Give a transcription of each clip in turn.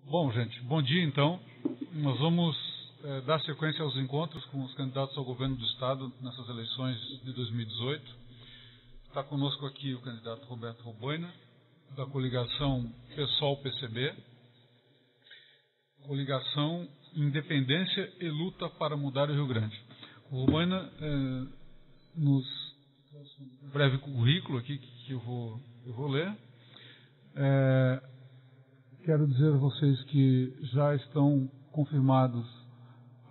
Bom, gente, bom dia então. Nós vamos dar sequência aos encontros com os candidatos ao governo do Estado nessas eleições de 2018. Está conosco aqui o candidato Roberto Roboina, da coligação PSOL-PCB, coligação Independência e Luta para Mudar o Rio Grande. O Roboina nos um breve currículo aqui que eu vou ler. Quero dizer a vocês que já estão confirmados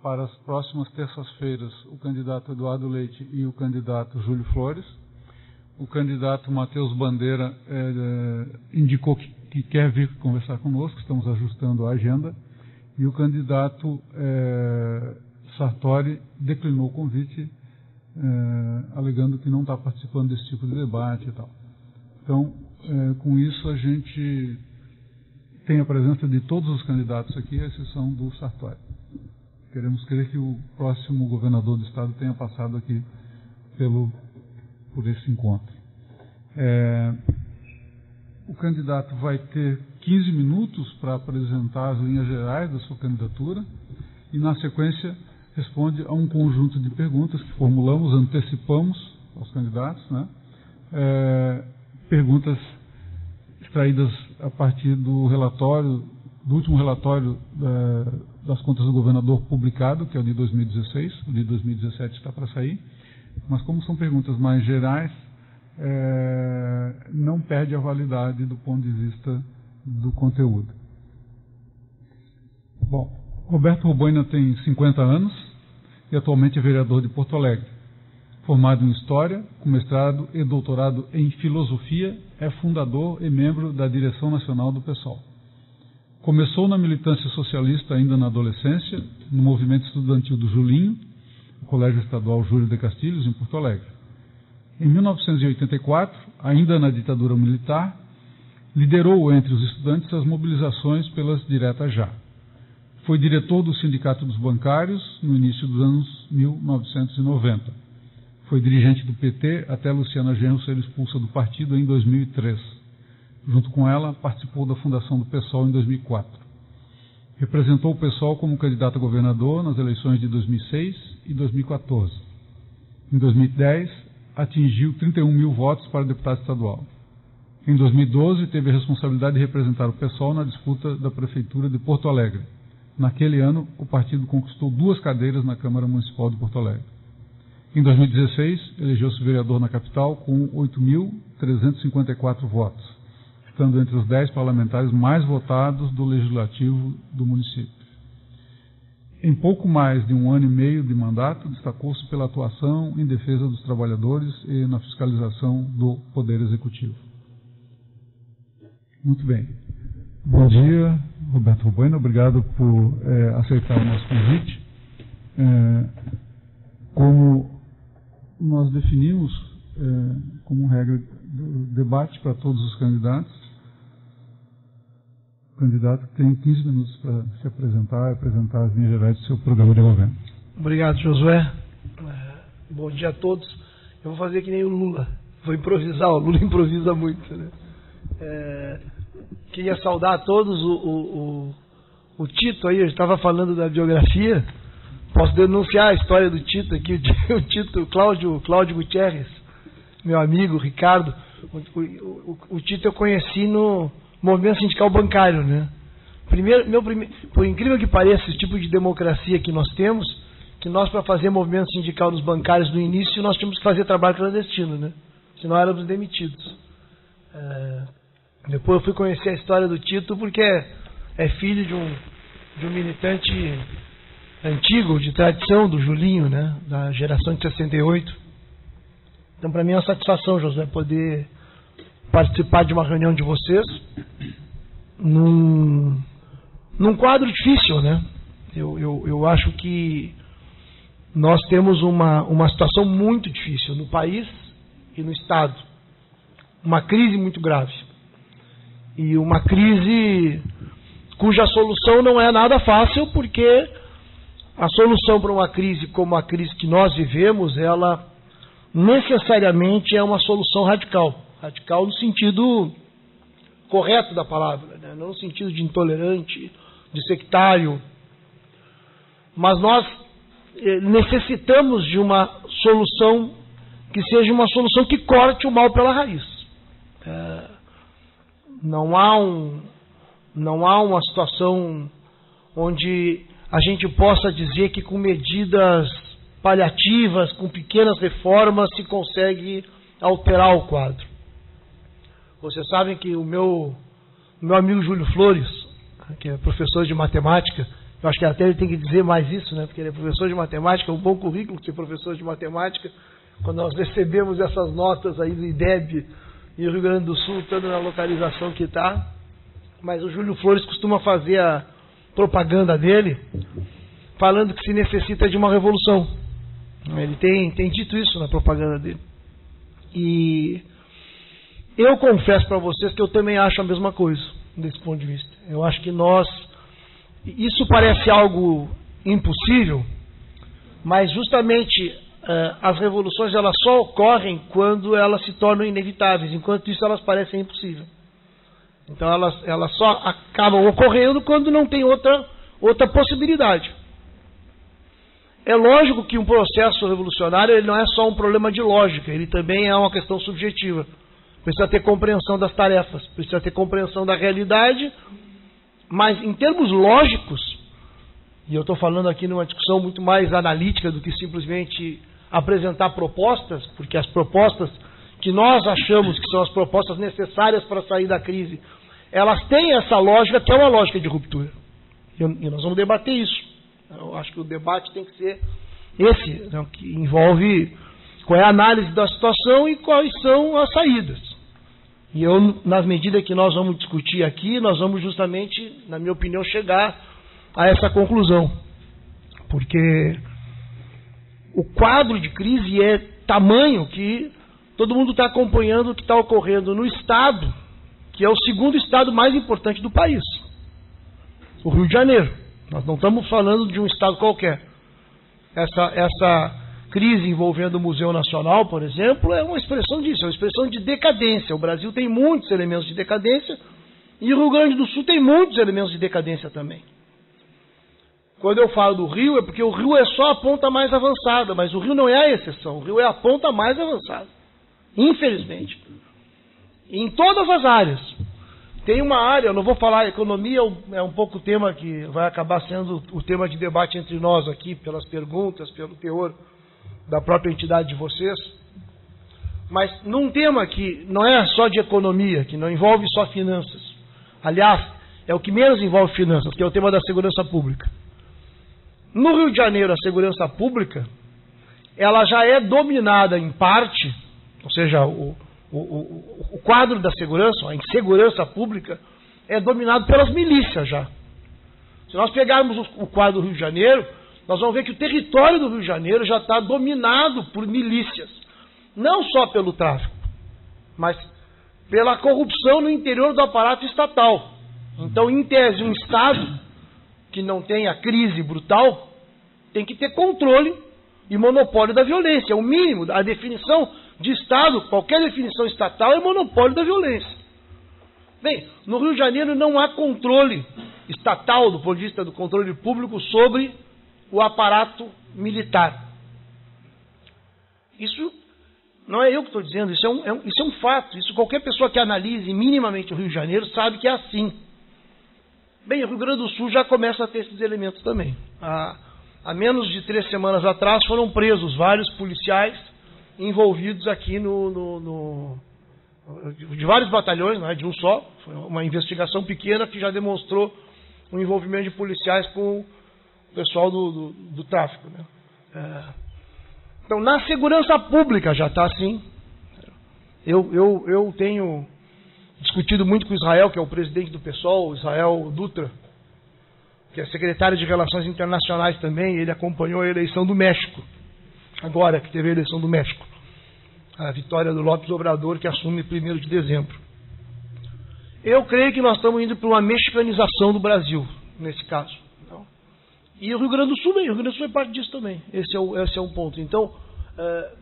para as próximas terças-feiras o candidato Eduardo Leite e o candidato Júlio Flores. O candidato Matheus Bandeira indicou que quer vir conversar conosco, estamos ajustando a agenda. E o candidato Sartori declinou o convite, alegando que não está participando desse tipo de debate e tal. Então, com isso, a gente tem a presença de todos os candidatos aqui, à exceção do Sartori. Queremos crer que o próximo governador do estado tenha passado aqui por esse encontro. O candidato vai ter 15 minutos para apresentar as linhas gerais da sua candidatura e, na sequência, responde a um conjunto de perguntas que formulamos, antecipamos aos candidatos, né? Perguntas extraídas a partir do último relatório das contas do governador publicado, que é o de 2016, o de 2017 está para sair, mas como são perguntas mais gerais, não perde a validade do ponto de vista do conteúdo. Bom, Roberto Roboina tem 50 anos e atualmente é vereador de Porto Alegre. Formado em História, com mestrado e doutorado em Filosofia, é fundador e membro da direção nacional do PSOL. Começou na militância socialista ainda na adolescência, no movimento estudantil do Julinho, no Colégio Estadual Júlio de Castilhos, em Porto Alegre. Em 1984, ainda na ditadura militar, liderou entre os estudantes as mobilizações pelas diretas já. Foi diretor do Sindicato dos Bancários no início dos anos 1990. Foi dirigente do PT até Luciana Genro ser expulsa do partido em 2003. Junto com ela, participou da fundação do PSOL em 2004. Representou o PSOL como candidato a governador nas eleições de 2006 e 2014. Em 2010, atingiu 31 mil votos para deputado estadual. Em 2012, teve a responsabilidade de representar o PSOL na disputa da Prefeitura de Porto Alegre. Naquele ano, o partido conquistou 2 cadeiras na Câmara Municipal de Porto Alegre. Em 2016, elegeu-se vereador na capital com 8.354 votos, estando entre os 10 parlamentares mais votados do Legislativo do município. Em pouco mais de 1 ano e meio de mandato, destacou-se pela atuação em defesa dos trabalhadores e na fiscalização do Poder Executivo. Muito bem. Bom dia, Roberto Roboina. Obrigado por aceitar o nosso convite. Como nós definimos como regra do debate para todos os candidatos, o candidato tem 15 minutos para se apresentar e apresentar as linhas gerais do seu programa de governo. Obrigado, Josué. Bom dia a todos. Eu vou fazer que nem o Lula. Vou improvisar, o Lula improvisa muito, né? Queria saudar a todos. O Tito aí, eu estava falando da biografia. Posso denunciar a história do Tito aqui, o Tito, Cláudio Gutierrez, meu amigo, Ricardo. O Tito eu conheci no movimento sindical bancário, né? Por incrível que pareça, esse tipo de democracia que nós temos, que nós, para fazer movimento sindical nos bancários no início, nós tínhamos que fazer trabalho clandestino, né? Senão éramos demitidos. Depois eu fui conhecer a história do Tito, porque é filho de um militante antigo, de tradição, do Julinho, né? Da geração de 68. Então, para mim é uma satisfação, Josué, poder participar de uma reunião de vocês num quadro difícil, né? Eu acho que nós temos uma situação muito difícil no país e no Estado. Uma crise muito grave. E uma crise cuja solução não é nada fácil, porque a solução para uma crise como a crise que nós vivemos, ela necessariamente é uma solução radical. Radical no sentido correto da palavra, né? Não no sentido de intolerante de sectário. Mas nós necessitamos de uma solução que seja uma solução que corte o mal pela raiz. Não há uma situação onde a gente possa dizer que com medidas paliativas, com pequenas reformas, se consegue alterar o quadro. Vocês sabem que o meu amigo Júlio Flores, que é professor de matemática, eu acho que até ele tem que dizer mais isso, né? Porque ele é professor de matemática, é um bom currículo ser professor de matemática. Quando nós recebemos essas notas aí do IDEB e o Rio Grande do Sul, estando na localização que está, mas o Júlio Flores costuma fazer a propaganda dele, falando que se necessita de uma revolução. Ele tem dito isso na propaganda dele. E eu confesso para vocês que eu também acho a mesma coisa, desse ponto de vista. Eu acho que isso parece algo impossível, mas justamente as revoluções elas só ocorrem quando elas se tornam inevitáveis. Enquanto isso elas parecem impossíveis. Então elas só acabam ocorrendo quando não tem outra possibilidade. É lógico que um processo revolucionário ele não é só um problema de lógica, ele também é uma questão subjetiva. Precisa ter compreensão das tarefas, precisa ter compreensão da realidade, mas em termos lógicos, e eu estou falando aqui numa discussão muito mais analítica do que simplesmente apresentar propostas, porque as propostas que nós achamos que são as propostas necessárias para sair da crise, elas têm essa lógica que é uma lógica de ruptura. E nós vamos debater isso. Eu acho que o debate tem que ser esse, né, que envolve qual é a análise da situação e quais são as saídas. E nas medidas que nós vamos discutir aqui, nós vamos justamente, na minha opinião, chegar a essa conclusão. Porque o quadro de crise é tamanho que todo mundo está acompanhando o que está ocorrendo no Estado, que é o segundo Estado mais importante do país, o Rio de Janeiro. Nós não estamos falando de um Estado qualquer. Essa crise envolvendo o Museu Nacional, por exemplo, é uma expressão disso, é uma expressão de decadência. O Brasil tem muitos elementos de decadência e o Rio Grande do Sul tem muitos elementos de decadência também. Quando eu falo do Rio, é porque o Rio é só a ponta mais avançada, mas o Rio não é a exceção, o Rio é a ponta mais avançada, infelizmente. Em todas as áreas. Tem uma área, eu não vou falar, economia é um pouco o tema que vai acabar sendo o tema de debate entre nós aqui, pelas perguntas, pelo teor da própria entidade de vocês, mas num tema que não é só de economia, que não envolve só finanças. Aliás, é o que menos envolve finanças, que é o tema da segurança pública. No Rio de Janeiro, a segurança pública, ela já é dominada em parte, ou seja, o quadro da segurança, a insegurança pública, é dominado pelas milícias já. Se nós pegarmos o quadro do Rio de Janeiro, nós vamos ver que o território do Rio de Janeiro já está dominado por milícias. Não só pelo tráfico, mas pela corrupção no interior do aparato estatal. Então, em tese, um Estado que não tenha crise brutal tem que ter controle e monopólio da violência. É o mínimo, a definição de Estado, qualquer definição estatal é monopólio da violência. Bem, no Rio de Janeiro não há controle estatal, do ponto de vista do controle público, sobre o aparato militar. Isso não é eu que estou dizendo, isso é um fato. Isso qualquer pessoa que analise minimamente o Rio de Janeiro sabe que é assim. Bem, o Rio Grande do Sul já começa a ter esses elementos também. Há menos de 3 semanas atrás foram presos vários policiais envolvidos aqui de vários batalhões, não é de um só. Foi uma investigação pequena que já demonstrou o envolvimento de policiais com o pessoal do tráfico, né? Então, na segurança pública já está assim. Eu tenho discutido muito com o Israel, que é o presidente do PSOL, Israel Dutra, que é secretário de Relações Internacionais também. Ele acompanhou a eleição do México, agora que teve a eleição do México, a vitória do López Obrador, que assume 1º de dezembro. Eu creio que nós estamos indo para uma mexicanização do Brasil, nesse caso. Então, e o Rio Grande do Sul, o Rio Grande do Sul é parte disso também. Esse é um ponto. Então,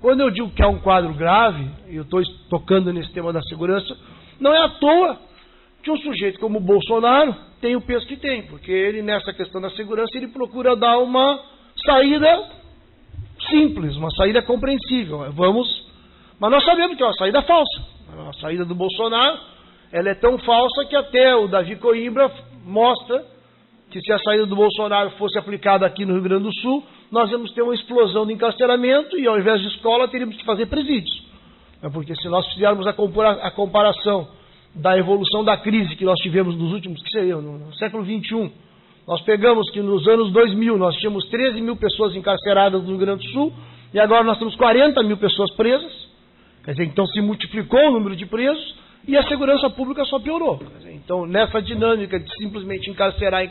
quando eu digo que é um quadro grave, e eu estou tocando nesse tema da segurança, não é à toa que um sujeito como o Bolsonaro tem o peso que tem, porque ele, nessa questão da segurança, ele procura dar uma saída simples, uma saída compreensível. Mas nós sabemos que é uma saída falsa. A saída do Bolsonaro, ela é tão falsa que até o Davi Coimbra mostra que se a saída do Bolsonaro fosse aplicada aqui no Rio Grande do Sul, nós íamos ter uma explosão de encarceramento e, ao invés de escola, teríamos que fazer presídios. Porque se nós fizermos a comparação da evolução da crise que nós tivemos nos últimos, que seria no século XXI, nós pegamos que nos anos 2000 nós tínhamos 13 mil pessoas encarceradas no Rio Grande do Sul e agora nós temos 40 mil pessoas presas. Quer dizer, então se multiplicou o número de presos e a segurança pública só piorou. Quer dizer, então, nessa dinâmica de simplesmente encarcerar,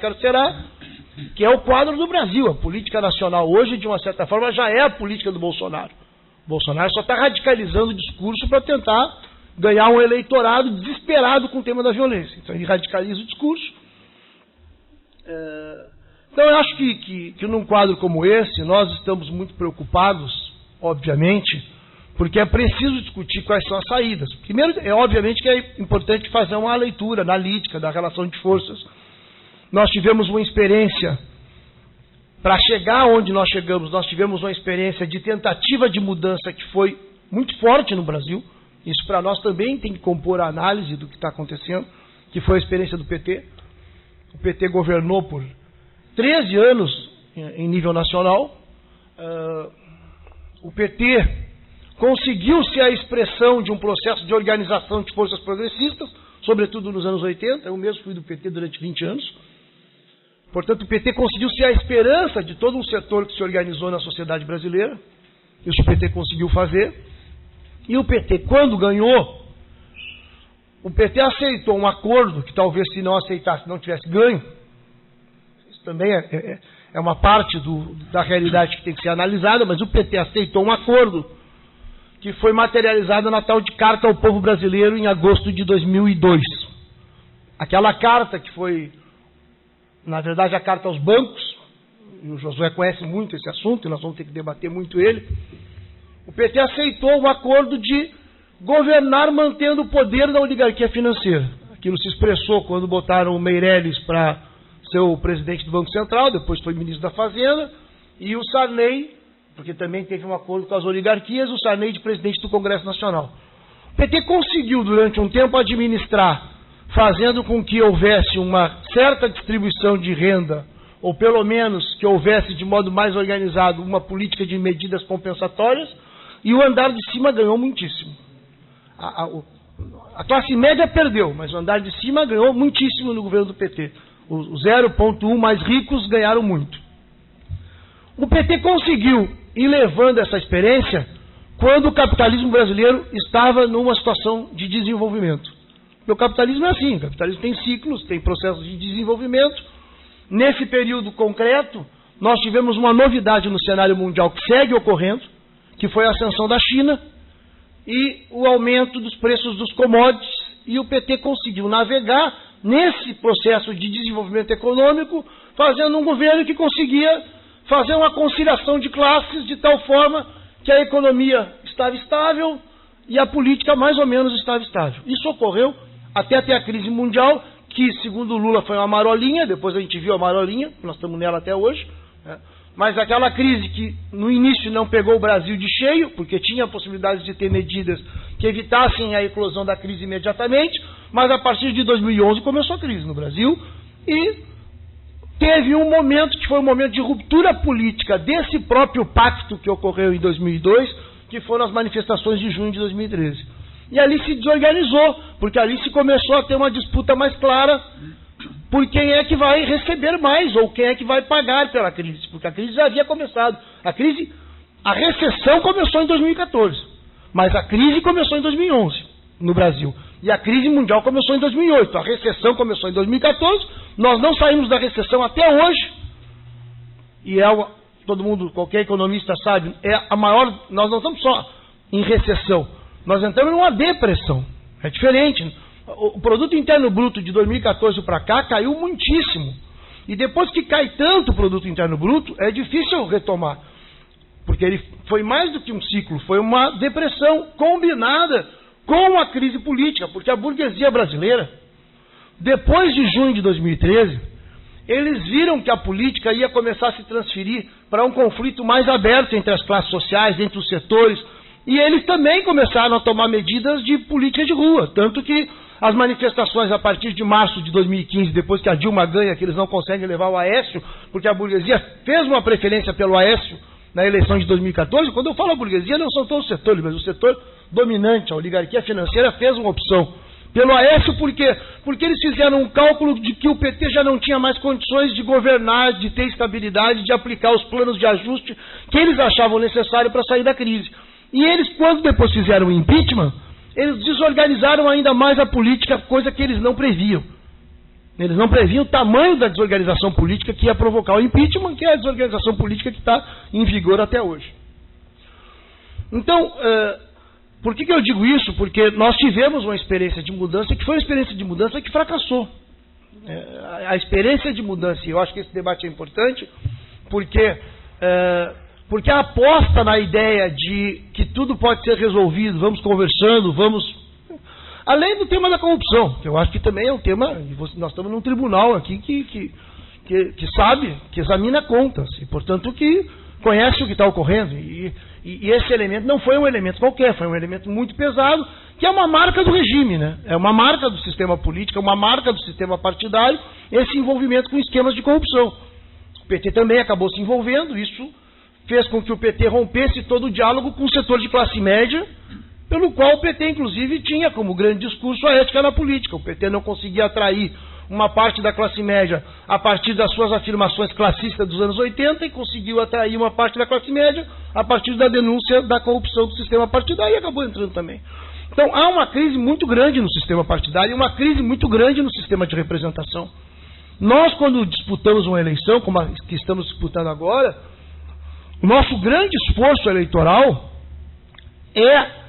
que é o quadro do Brasil, a política nacional hoje, de uma certa forma, já é a política do Bolsonaro. O Bolsonaro só está radicalizando o discurso para tentar ganhar um eleitorado desesperado com o tema da violência. Então ele radicaliza o discurso. Então eu acho que num quadro como esse, nós estamos muito preocupados, obviamente, porque é preciso discutir quais são as saídas. Primeiro, obviamente que é importante fazer uma leitura analítica da relação de forças. Nós tivemos uma experiência, para chegar onde nós chegamos, nós tivemos uma experiência de tentativa de mudança que foi muito forte no Brasil. Isso para nós também tem que compor a análise do que está acontecendo, que foi a experiência do PT. O PT governou por 13 anos em nível nacional. O PT conseguiu ser a expressão de um processo de organização de forças progressistas, sobretudo nos anos 80. Eu mesmo fui do PT durante 20 anos. Portanto, o PT conseguiu ser a esperança de todo um setor que se organizou na sociedade brasileira. Isso o PT conseguiu fazer. E o PT, quando ganhou, o PT aceitou um acordo que talvez, se não aceitasse, não tivesse ganho. Isso também é uma parte da realidade que tem que ser analisada, mas o PT aceitou um acordo que foi materializado na tal de Carta ao Povo Brasileiro em agosto de 2002. Aquela carta que foi, na verdade, a carta aos bancos, e o Josué conhece muito esse assunto, e nós vamos ter que debater muito ele. O PT aceitou um acordo de governar mantendo o poder da oligarquia financeira. Aquilo se expressou quando botaram o Meirelles para ser o presidente do Banco Central, depois foi ministro da Fazenda, e o Sarney, porque também teve um acordo com as oligarquias, o Sarney de presidente do Congresso Nacional. O PT conseguiu, durante um tempo, administrar, fazendo com que houvesse uma certa distribuição de renda, ou pelo menos que houvesse de modo mais organizado uma política de medidas compensatórias, e o andar de cima ganhou muitíssimo. A classe média perdeu, mas o andar de cima ganhou muitíssimo no governo do PT. Os 0,1 mais ricos ganharam muito. O PT conseguiu ir levando essa experiência quando o capitalismo brasileiro estava numa situação de desenvolvimento. Porque o capitalismo é assim, o capitalismo tem ciclos, tem processos de desenvolvimento. Nesse período concreto, nós tivemos uma novidade no cenário mundial que segue ocorrendo, que foi a ascensão da China e o aumento dos preços dos commodities, e o PT conseguiu navegar nesse processo de desenvolvimento econômico, fazendo um governo que conseguia fazer uma conciliação de classes de tal forma que a economia estava estável e a política mais ou menos estava estável. Isso ocorreu até ter a crise mundial, que segundo Lula foi uma marolinha, depois a gente viu a marolinha, nós estamos nela até hoje, né? Mas aquela crise que no início não pegou o Brasil de cheio, porque tinha a possibilidade de ter medidas que evitassem a eclosão da crise imediatamente, mas a partir de 2011 começou a crise no Brasil e teve um momento que foi um momento de ruptura política desse próprio pacto que ocorreu em 2002, que foram as manifestações de junho de 2013. E ali se desorganizou, porque ali se começou a ter uma disputa mais clara por quem é que vai receber mais, ou quem é que vai pagar pela crise, porque a crise já havia começado. A recessão começou em 2014, mas a crise começou em 2011 no Brasil, e a crise mundial começou em 2008, a recessão começou em 2014, nós não saímos da recessão até hoje, e todo mundo, qualquer economista sabe, é a maior, nós não estamos só em recessão, nós entramos em uma depressão, é diferente. O produto interno bruto de 2014 para cá caiu muitíssimo. E depois que cai tanto o produto interno bruto, é difícil retomar. Porque ele foi mais do que um ciclo, foi uma depressão combinada com a crise política. Porque a burguesia brasileira Depois de junho de 2013, eles viram que a política ia começar a se transferir para um conflito mais aberto entre as classes sociais, entre os setores, e eles também começaram a tomar medidas de política de rua, tanto que as manifestações a partir de março de 2015, depois que a Dilma ganha, que eles não conseguem levar o Aécio, porque a burguesia fez uma preferência pelo Aécio na eleição de 2014, quando eu falo a burguesia, não são todos os setores, mas o setor dominante, a oligarquia financeira, fez uma opção pelo Aécio. Por quê? Porque eles fizeram um cálculo de que o PT já não tinha mais condições de governar, de ter estabilidade, de aplicar os planos de ajuste que eles achavam necessário para sair da crise. E eles, quando depois fizeram o impeachment, eles desorganizaram ainda mais a política, coisa que eles não previam. Eles não previam o tamanho da desorganização política que ia provocar o impeachment, que é a desorganização política que está em vigor até hoje. Então, por que eu digo isso? Porque nós tivemos uma experiência de mudança que foi uma experiência de mudança que fracassou. A experiência de mudança, e eu acho que esse debate é importante, porque a aposta na ideia de que tudo pode ser resolvido, vamos conversando, vamos... Além do tema da corrupção, que eu acho que também é um tema... Nós estamos num tribunal aqui que sabe, que examina contas, e portanto que conhece o que está ocorrendo. E esse elemento não foi um elemento qualquer, foi um elemento muito pesado, que é uma marca do regime, né? É uma marca do sistema político, é uma marca do sistema partidário, esse envolvimento com esquemas de corrupção. O PT também acabou se envolvendo, isso fez com que o PT rompesse todo o diálogo com o setor de classe média, pelo qual o PT, inclusive, tinha como grande discurso a ética na política. O PT não conseguia atrair uma parte da classe média a partir das suas afirmações classistas dos anos 80 e conseguiu atrair uma parte da classe média a partir da denúncia da corrupção do sistema partidário e acabou entrando também. Então, há uma crise muito grande no sistema partidário e uma crise muito grande no sistema de representação. Nós, quando disputamos uma eleição, como a que estamos disputando agora, o nosso grande esforço eleitoral é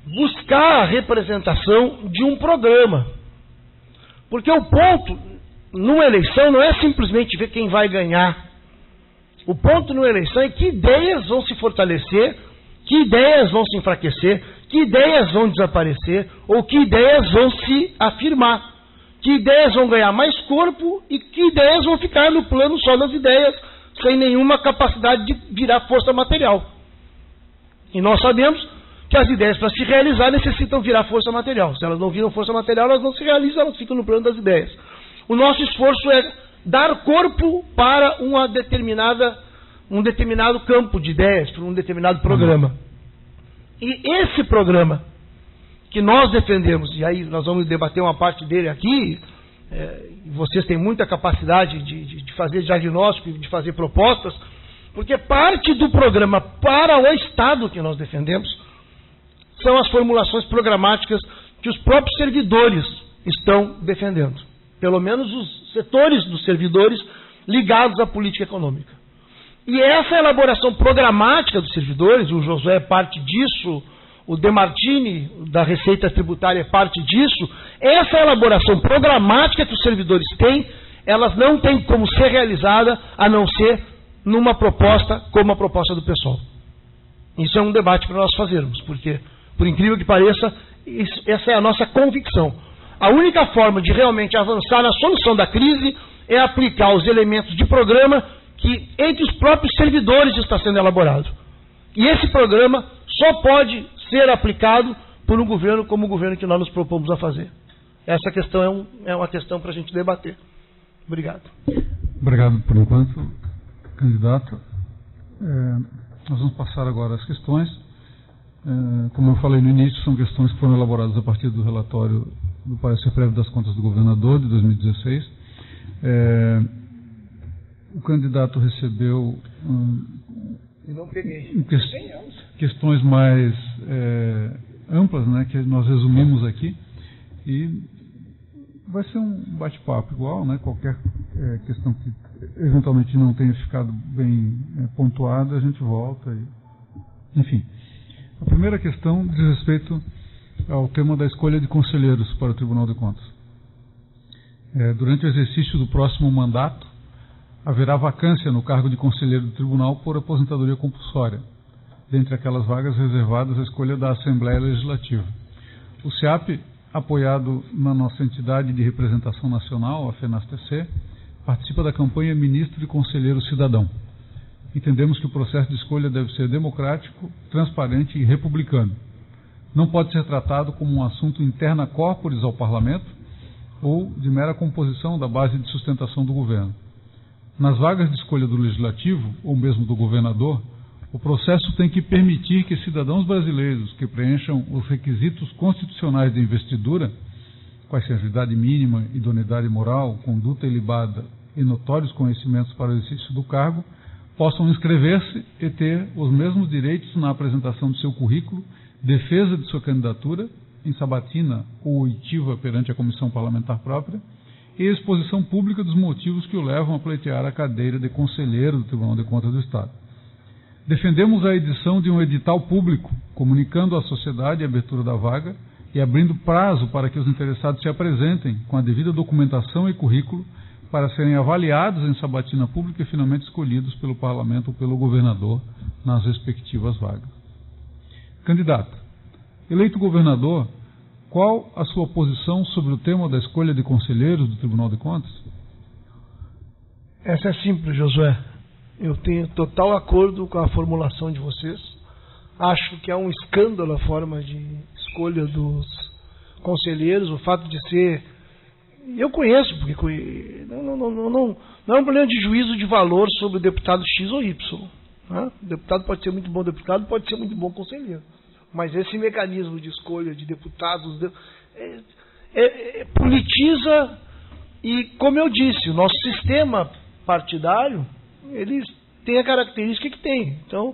buscar a representação de um programa. Porque o ponto numa eleição não é simplesmente ver quem vai ganhar. O ponto numa eleição é que ideias vão se fortalecer, que ideias vão se enfraquecer, que ideias vão desaparecer ou que ideias vão se afirmar, que ideias vão ganhar mais corpo e que ideias vão ficar no plano só das ideias, sem nenhuma capacidade de virar força material. E nós sabemos que as ideias, para se realizar, necessitam virar força material. Se elas não viram força material, elas não se realizam, elas ficam no plano das ideias. O nosso esforço é dar corpo para um determinado campo de ideias, para um determinado programa. E esse programa que nós defendemos, e aí nós vamos debater uma parte dele aqui, vocês têm muita capacidade de fazer diagnóstico, de fazer propostas, porque parte do programa para o Estado que nós defendemos são as formulações programáticas que os próprios servidores estão defendendo. Pelo menos os setores dos servidores ligados à política econômica. E essa elaboração programática dos servidores, o Josué é parte disso, o Demartini, da Receita Tributária, é parte disso. Essa elaboração programática que os servidores têm, elas não têm como ser realizada a não ser numa proposta como a proposta do PSOL. Isso é um debate para nós fazermos, porque, por incrível que pareça, essa é a nossa convicção. A única forma de realmente avançar na solução da crise é aplicar os elementos de programa que entre os próprios servidores está sendo elaborado. E esse programa só pode ser aplicado por um governo como o governo que nós nos propomos a fazer. Essa questão é uma questão para a gente debater. Obrigado. Obrigado por enquanto, candidato. Nós vamos passar agora às questões. Como eu falei no início, são questões que foram elaboradas a partir do relatório do parecer prévio das contas do governador de 2016. O candidato recebeu questões mais amplas, né, que nós resumimos aqui, e vai ser um bate-papo igual, né, qualquer questão que eventualmente não tenha ficado bem pontuada, a gente volta. Enfim. A primeira questão diz respeito ao tema da escolha de conselheiros para o Tribunal de Contas. Durante o exercício do próximo mandato, haverá vacância no cargo de conselheiro do Tribunal por aposentadoria compulsória, dentre aquelas vagas reservadas à escolha da Assembleia Legislativa. O SEAP apoiado na nossa entidade de representação nacional, a FENASTC, participa da campanha Ministro e Conselheiro Cidadão. Entendemos que o processo de escolha deve ser democrático, transparente e republicano. Não pode ser tratado como um assunto interna corporis ao Parlamento ou de mera composição da base de sustentação do governo. Nas vagas de escolha do Legislativo, ou mesmo do governador, o processo tem que permitir que cidadãos brasileiros que preencham os requisitos constitucionais de investidura, quais sejam a idade mínima, idoneidade moral, conduta ilibada e notórios conhecimentos para o exercício do cargo, possam inscrever-se e ter os mesmos direitos na apresentação do seu currículo, defesa de sua candidatura, em sabatina ou oitiva perante a comissão parlamentar própria, e exposição pública dos motivos que o levam a pleitear a cadeira de conselheiro do Tribunal de Contas do Estado. Defendemos a edição de um edital público, comunicando à sociedade a abertura da vaga e abrindo prazo para que os interessados se apresentem com a devida documentação e currículo para serem avaliados em sabatina pública e finalmente escolhidos pelo Parlamento ou pelo governador nas respectivas vagas. Candidato, eleito governador, qual a sua posição sobre o tema da escolha de conselheiros do Tribunal de Contas? Essa é simples, Josué. Eu tenho total acordo com a formulação de vocês. Acho que é um escândalo a forma de escolha dos conselheiros, o fato de ser... Eu conheço, porque não é um problema de juízo de valor sobre o deputado X ou Y. Né? O deputado pode ser muito bom deputado, pode ser muito bom conselheiro. Mas esse mecanismo de escolha de deputados politiza e, como eu disse, o nosso sistema partidário, ele tem a característica que tem. Então,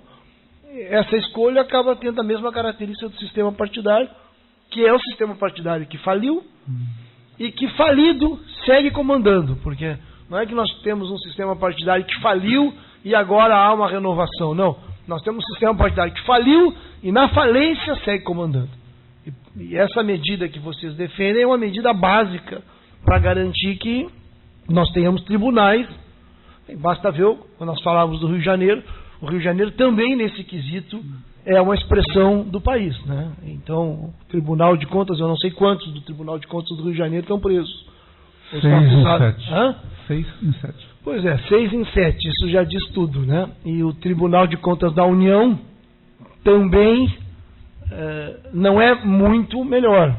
essa escolha acaba tendo a mesma característica do sistema partidário, que é o sistema partidário que faliu e que falido segue comandando, porque não é que nós temos um sistema partidário que faliu e agora há uma renovação, não. Nós temos um sistema partidário que faliu e na falência segue comandando. E essa medida que vocês defendem é uma medida básica para garantir que nós tenhamos tribunais. Basta ver, quando nós falávamos do Rio de Janeiro, o Rio de Janeiro também nesse quesito é uma expressão do país, né? Então, o Tribunal de Contas, eu não sei quantos do Tribunal de Contas do Rio de Janeiro estão presos. 6 em 7. Hã? 6 em 7. Pois é, 6 em 7, isso já diz tudo, né? E o Tribunal de Contas da União também não é muito melhor.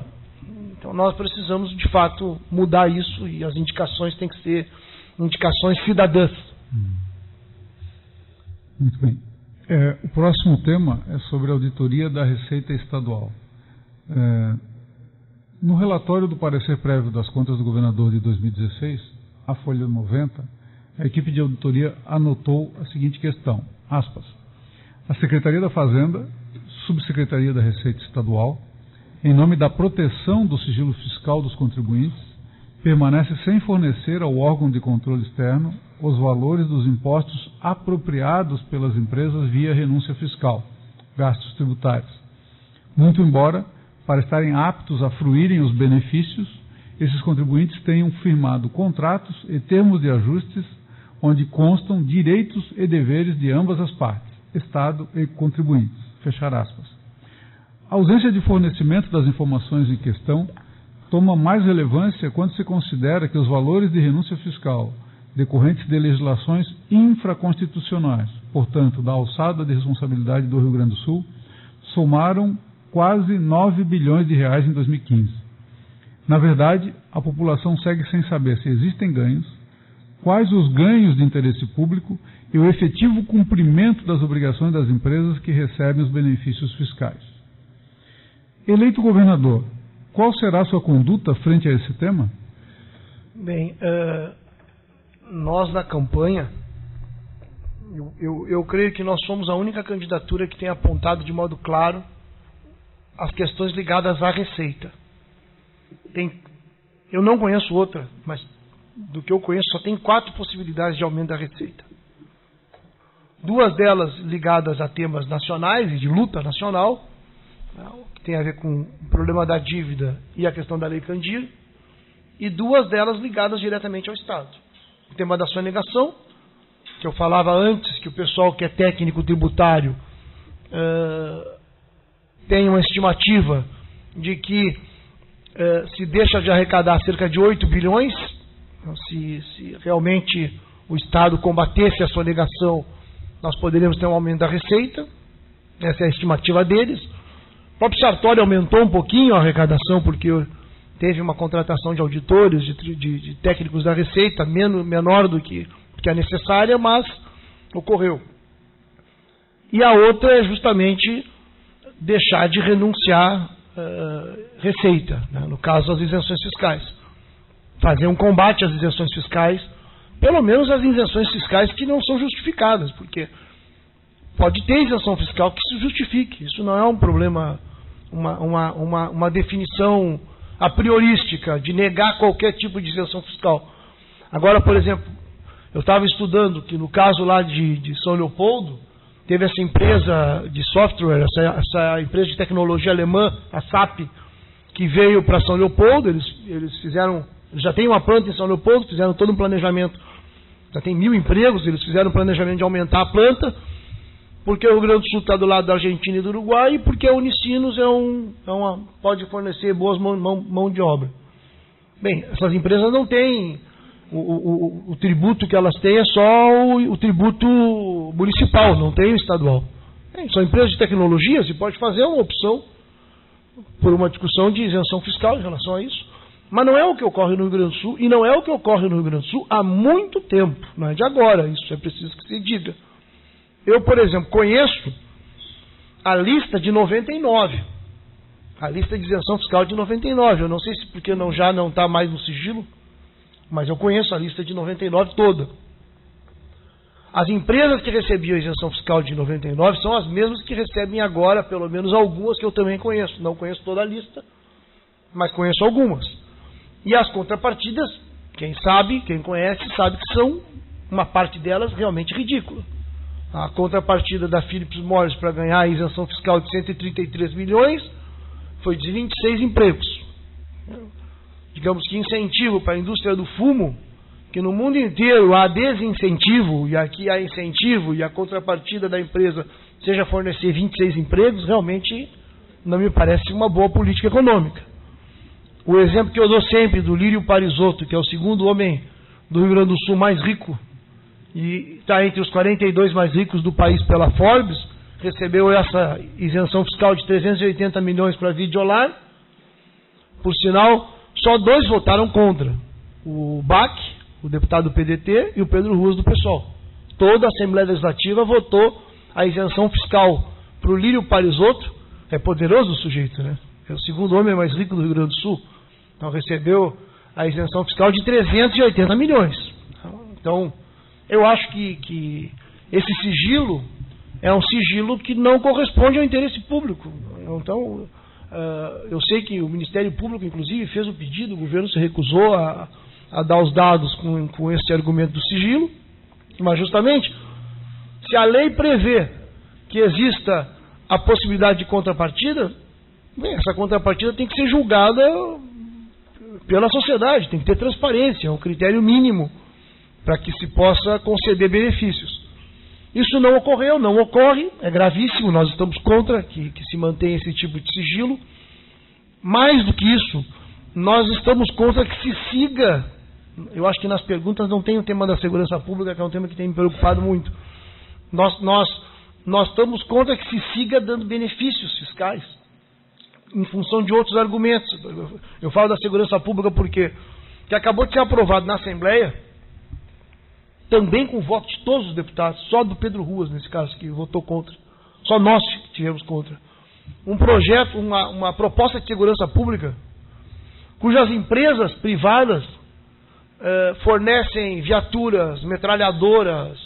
Então nós precisamos de fato mudar isso e as indicações têm que ser indicações cidadãs. Muito bem. O próximo tema é sobre a auditoria da Receita Estadual. No relatório do parecer prévio das contas do governador de 2016, a folha 90, a equipe de auditoria anotou a seguinte questão, aspas, a Secretaria da Fazenda, Subsecretaria da Receita Estadual, em nome da proteção do sigilo fiscal dos contribuintes, permanece sem fornecer ao órgão de controle externo os valores dos impostos apropriados pelas empresas via renúncia fiscal, gastos tributários. Muito embora, para estarem aptos a fruírem os benefícios, esses contribuintes tenham firmado contratos e termos de ajustes onde constam direitos e deveres de ambas as partes, Estado e contribuintes. Fechar aspas. A ausência de fornecimento das informações em questão toma mais relevância quando se considera que os valores de renúncia fiscal decorrentes de legislações infraconstitucionais, portanto, da alçada de responsabilidade do Rio Grande do Sul, somaram quase 9 bilhões de reais em 2015. Na verdade, a população segue sem saber se existem ganhos, quais os ganhos de interesse público e o efetivo cumprimento das obrigações das empresas que recebem os benefícios fiscais. Eleito governador, qual será a sua conduta frente a esse tema? Bem, nós na campanha, eu creio que nós somos a única candidatura que tem apontado de modo claro as questões ligadas à receita. Eu não conheço outra, mas do que eu conheço só tem 4 possibilidades de aumento da receita. 2 delas ligadas a temas nacionais e de luta nacional, que tem a ver com o problema da dívida e a questão da Lei Candir, e 2 delas ligadas diretamente ao Estado. O tema da sonegação, que eu falava antes, que o pessoal que é técnico tributário tem uma estimativa de que se deixa de arrecadar cerca de 8 bilhões. Então, se realmente o Estado combatesse a sonegação, nós poderíamos ter um aumento da receita. Essa é a estimativa deles. O próprio Sartori aumentou um pouquinho a arrecadação, porque teve uma contratação de auditores, de técnicos da Receita, menor do que a necessária, mas ocorreu. E a outra é justamente deixar de renunciar receita, né? No caso, as isenções fiscais. Fazer um combate às isenções fiscais, pelo menos as isenções fiscais que não são justificadas, porque pode ter isenção fiscal que se justifique. Isso não é um problema, uma definição a priorística de negar qualquer tipo de isenção fiscal. Agora, por exemplo, eu estava estudando que no caso lá de São Leopoldo, teve essa empresa de software, essa empresa de tecnologia alemã, a SAP, que veio para São Leopoldo. Eles já têm uma planta em São Leopoldo, fizeram todo um planejamento, já tem 1.000 empregos, eles fizeram um planejamento de aumentar a planta, porque o Rio Grande do Sul está do lado da Argentina e do Uruguai, e porque a Unicinos pode fornecer boas mão de obra. Bem, essas empresas não têm, o tributo que elas têm é só o tributo municipal, não tem o estadual. São empresas de tecnologia, se pode fazer uma opção por uma discussão de isenção fiscal em relação a isso. Mas não é o que ocorre no Rio Grande do Sul, e não é o que ocorre no Rio Grande do Sul há muito tempo, não é de agora, isso é preciso que se diga. Eu, por exemplo, conheço a lista de 99, a lista de isenção fiscal de 99, eu não sei se porque já não está mais no sigilo, mas eu conheço a lista de 99 toda. As empresas que recebiam a isenção fiscal de 99 são as mesmas que recebem agora, pelo menos algumas que eu também conheço. Não conheço toda a lista, mas conheço algumas. E as contrapartidas, quem conhece, sabe que são uma parte delas realmente ridícula. A contrapartida da Philip Morris para ganhar a isenção fiscal de 133 milhões foi de 26 empregos. Digamos que incentivo para a indústria do fumo, que no mundo inteiro há desincentivo, e aqui há incentivo, e a contrapartida da empresa seja fornecer 26 empregos, realmente não me parece uma boa política econômica. O exemplo que eu dou sempre do Lírio Parisotto, que é o segundo homem do Rio Grande do Sul mais rico, e está entre os 42 mais ricos do país pela Forbes, recebeu essa isenção fiscal de 380 milhões para a Videolar. Por sinal, só 2 votaram contra. O Bach, o deputado do PDT, e o Pedro Ruas do PSOL. Toda a Assembleia Legislativa votou a isenção fiscal para o Lírio Parisotto. É poderoso o sujeito, né? É o segundo homem mais rico do Rio Grande do Sul. Então recebeu a isenção fiscal de 380 milhões. Então, eu acho que esse sigilo é um sigilo que não corresponde ao interesse público. Então, eu sei que o Ministério Público, inclusive, fez o pedido, o governo se recusou a dar os dados com esse argumento do sigilo, mas justamente, se a lei prevê que exista a possibilidade de contrapartida, bem, essa contrapartida tem que ser julgada pela sociedade, tem que ter transparência, é um critério mínimo para que se possa conceder benefícios. Isso não ocorreu, não ocorre, é gravíssimo, nós estamos contra que se mantenha esse tipo de sigilo. Mais do que isso, nós estamos contra que se siga, eu acho que nas perguntas não tem o tema da segurança pública, que é um tema que tem me preocupado muito. Nós estamos contra que se siga dando benefícios fiscais, em função de outros argumentos. Eu falo da segurança pública porque que acabou de ser aprovado na Assembleia, também com o voto de todos os deputados, só do Pedro Ruas, nesse caso, que votou contra. Só nós que tivemos contra. Um projeto, uma proposta de segurança pública, cujas empresas privadas fornecem viaturas, metralhadoras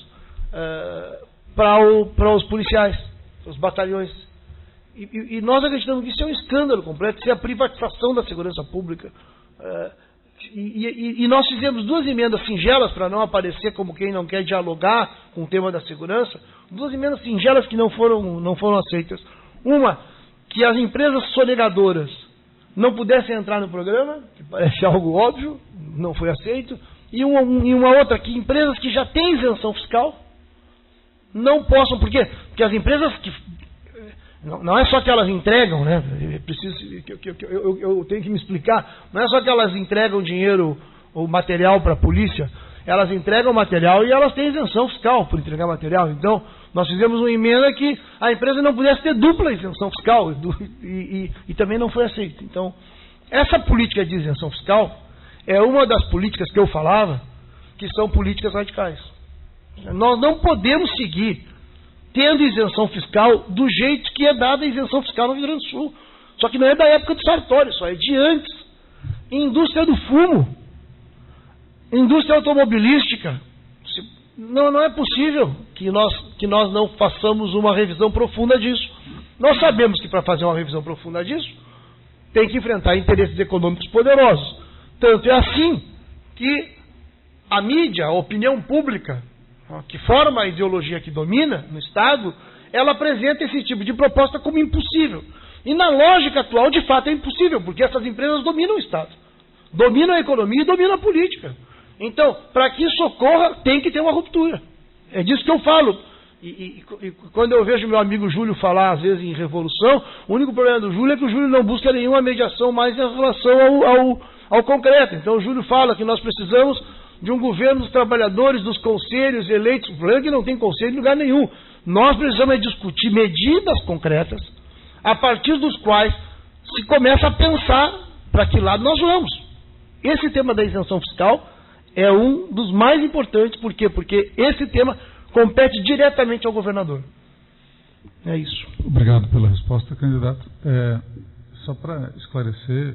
para os policiais, os batalhões. E nós acreditamos que isso é um escândalo completo, isso é a privatização da segurança pública. E nós fizemos 2 emendas singelas para não aparecer como quem não quer dialogar com o tema da segurança, 2 emendas singelas que não foram aceitas. Uma, que as empresas sonegadoras não pudessem entrar no programa, que parece algo óbvio, não foi aceito, e uma outra, que empresas que já têm isenção fiscal não possam, porque as empresas Não é só que elas entregam, né? Eu tenho que me explicar. Não é só que elas entregam dinheiro ou material para a polícia. Elas entregam material e elas têm isenção fiscal por entregar material. Então, nós fizemos uma emenda que a empresa não pudesse ter dupla isenção fiscal e também não foi aceito. Então, essa política de isenção fiscal é uma das políticas que eu falava que são políticas radicais. Nós não podemos seguir tendo isenção fiscal do jeito que é dada a isenção fiscal no Rio Grande do Sul. Só que não é da época do Sartori, só é de antes. Indústria do fumo, indústria automobilística. Não é possível que nós não façamos uma revisão profunda disso. Nós sabemos que para fazer uma revisão profunda disso, tem que enfrentar interesses econômicos poderosos. Tanto é assim que a mídia, a opinião pública, que forma a ideologia que domina no Estado, ela apresenta esse tipo de proposta como impossível. E na lógica atual, de fato, é impossível, porque essas empresas dominam o Estado, dominam a economia e dominam a política. Então, para que isso ocorra, tem que ter uma ruptura. É disso que eu falo. E quando eu vejo meu amigo Júlio falar, às vezes, em revolução, o único problema do Júlio é que o Júlio não busca nenhuma mediação mais em relação ao concreto. Então, o Júlio fala que nós precisamos de um governo dos trabalhadores, dos conselhos eleitos. O problema é que não tem conselho em lugar nenhum. Nós precisamos discutir medidas concretas, a partir dos quais se começa a pensar para que lado nós vamos. Esse tema da isenção fiscal é um dos mais importantes. Por quê? Porque esse tema compete diretamente ao governador. É isso. Obrigado pela resposta, candidato. Só para esclarecer,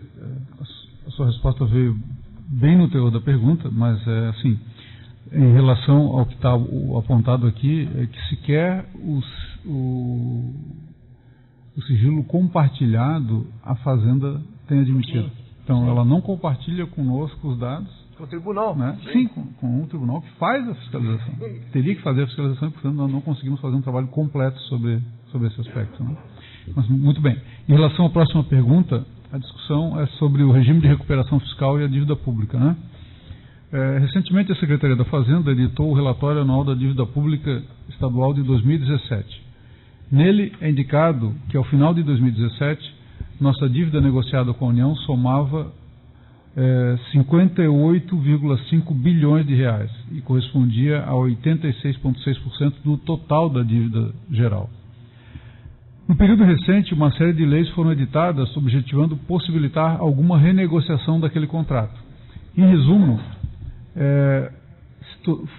a sua resposta veio bem no teor da pergunta, mas assim, em relação ao que está apontado aqui, é que sequer o sigilo compartilhado a Fazenda tem admitido. Então, ela não compartilha conosco os dados. Com o tribunal. Né? Sim, com o tribunal que faz a fiscalização. Teria que fazer a fiscalização e, portanto, nós não conseguimos fazer um trabalho completo sobre esse aspecto. Né? Mas, muito bem. Em relação à próxima pergunta, a discussão é sobre o regime de recuperação fiscal e a dívida pública. Né? Recentemente, a Secretaria da Fazenda editou o relatório anual da dívida pública estadual de 2017. Nele é indicado que, ao final de 2017, nossa dívida negociada com a União somava 58,5 bilhões de reais e correspondia a 86,6% do total da dívida geral. No período recente, uma série de leis foram editadas objetivando possibilitar alguma renegociação daquele contrato. Em resumo,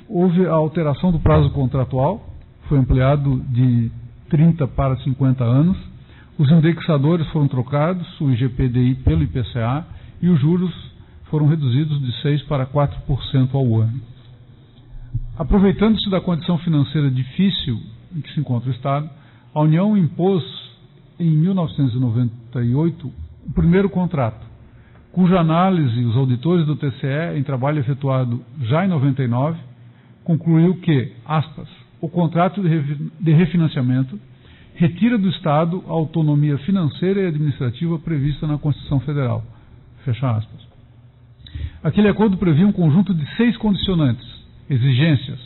houve a alteração do prazo contratual, foi ampliado de 30 para 50 anos, os indexadores foram trocados, o IGPDI pelo IPCA, e os juros foram reduzidos de 6% para 4% ao ano. Aproveitando-se da condição financeira difícil em que se encontra o Estado, a União impôs, em 1998, o primeiro contrato, cuja análise os auditores do TCE, em trabalho efetuado já em 99, concluiu que, aspas, o contrato de refinanciamento retira do Estado a autonomia financeira e administrativa prevista na Constituição Federal. Fecha aspas. Aquele acordo previa um conjunto de 6 condicionantes, exigências,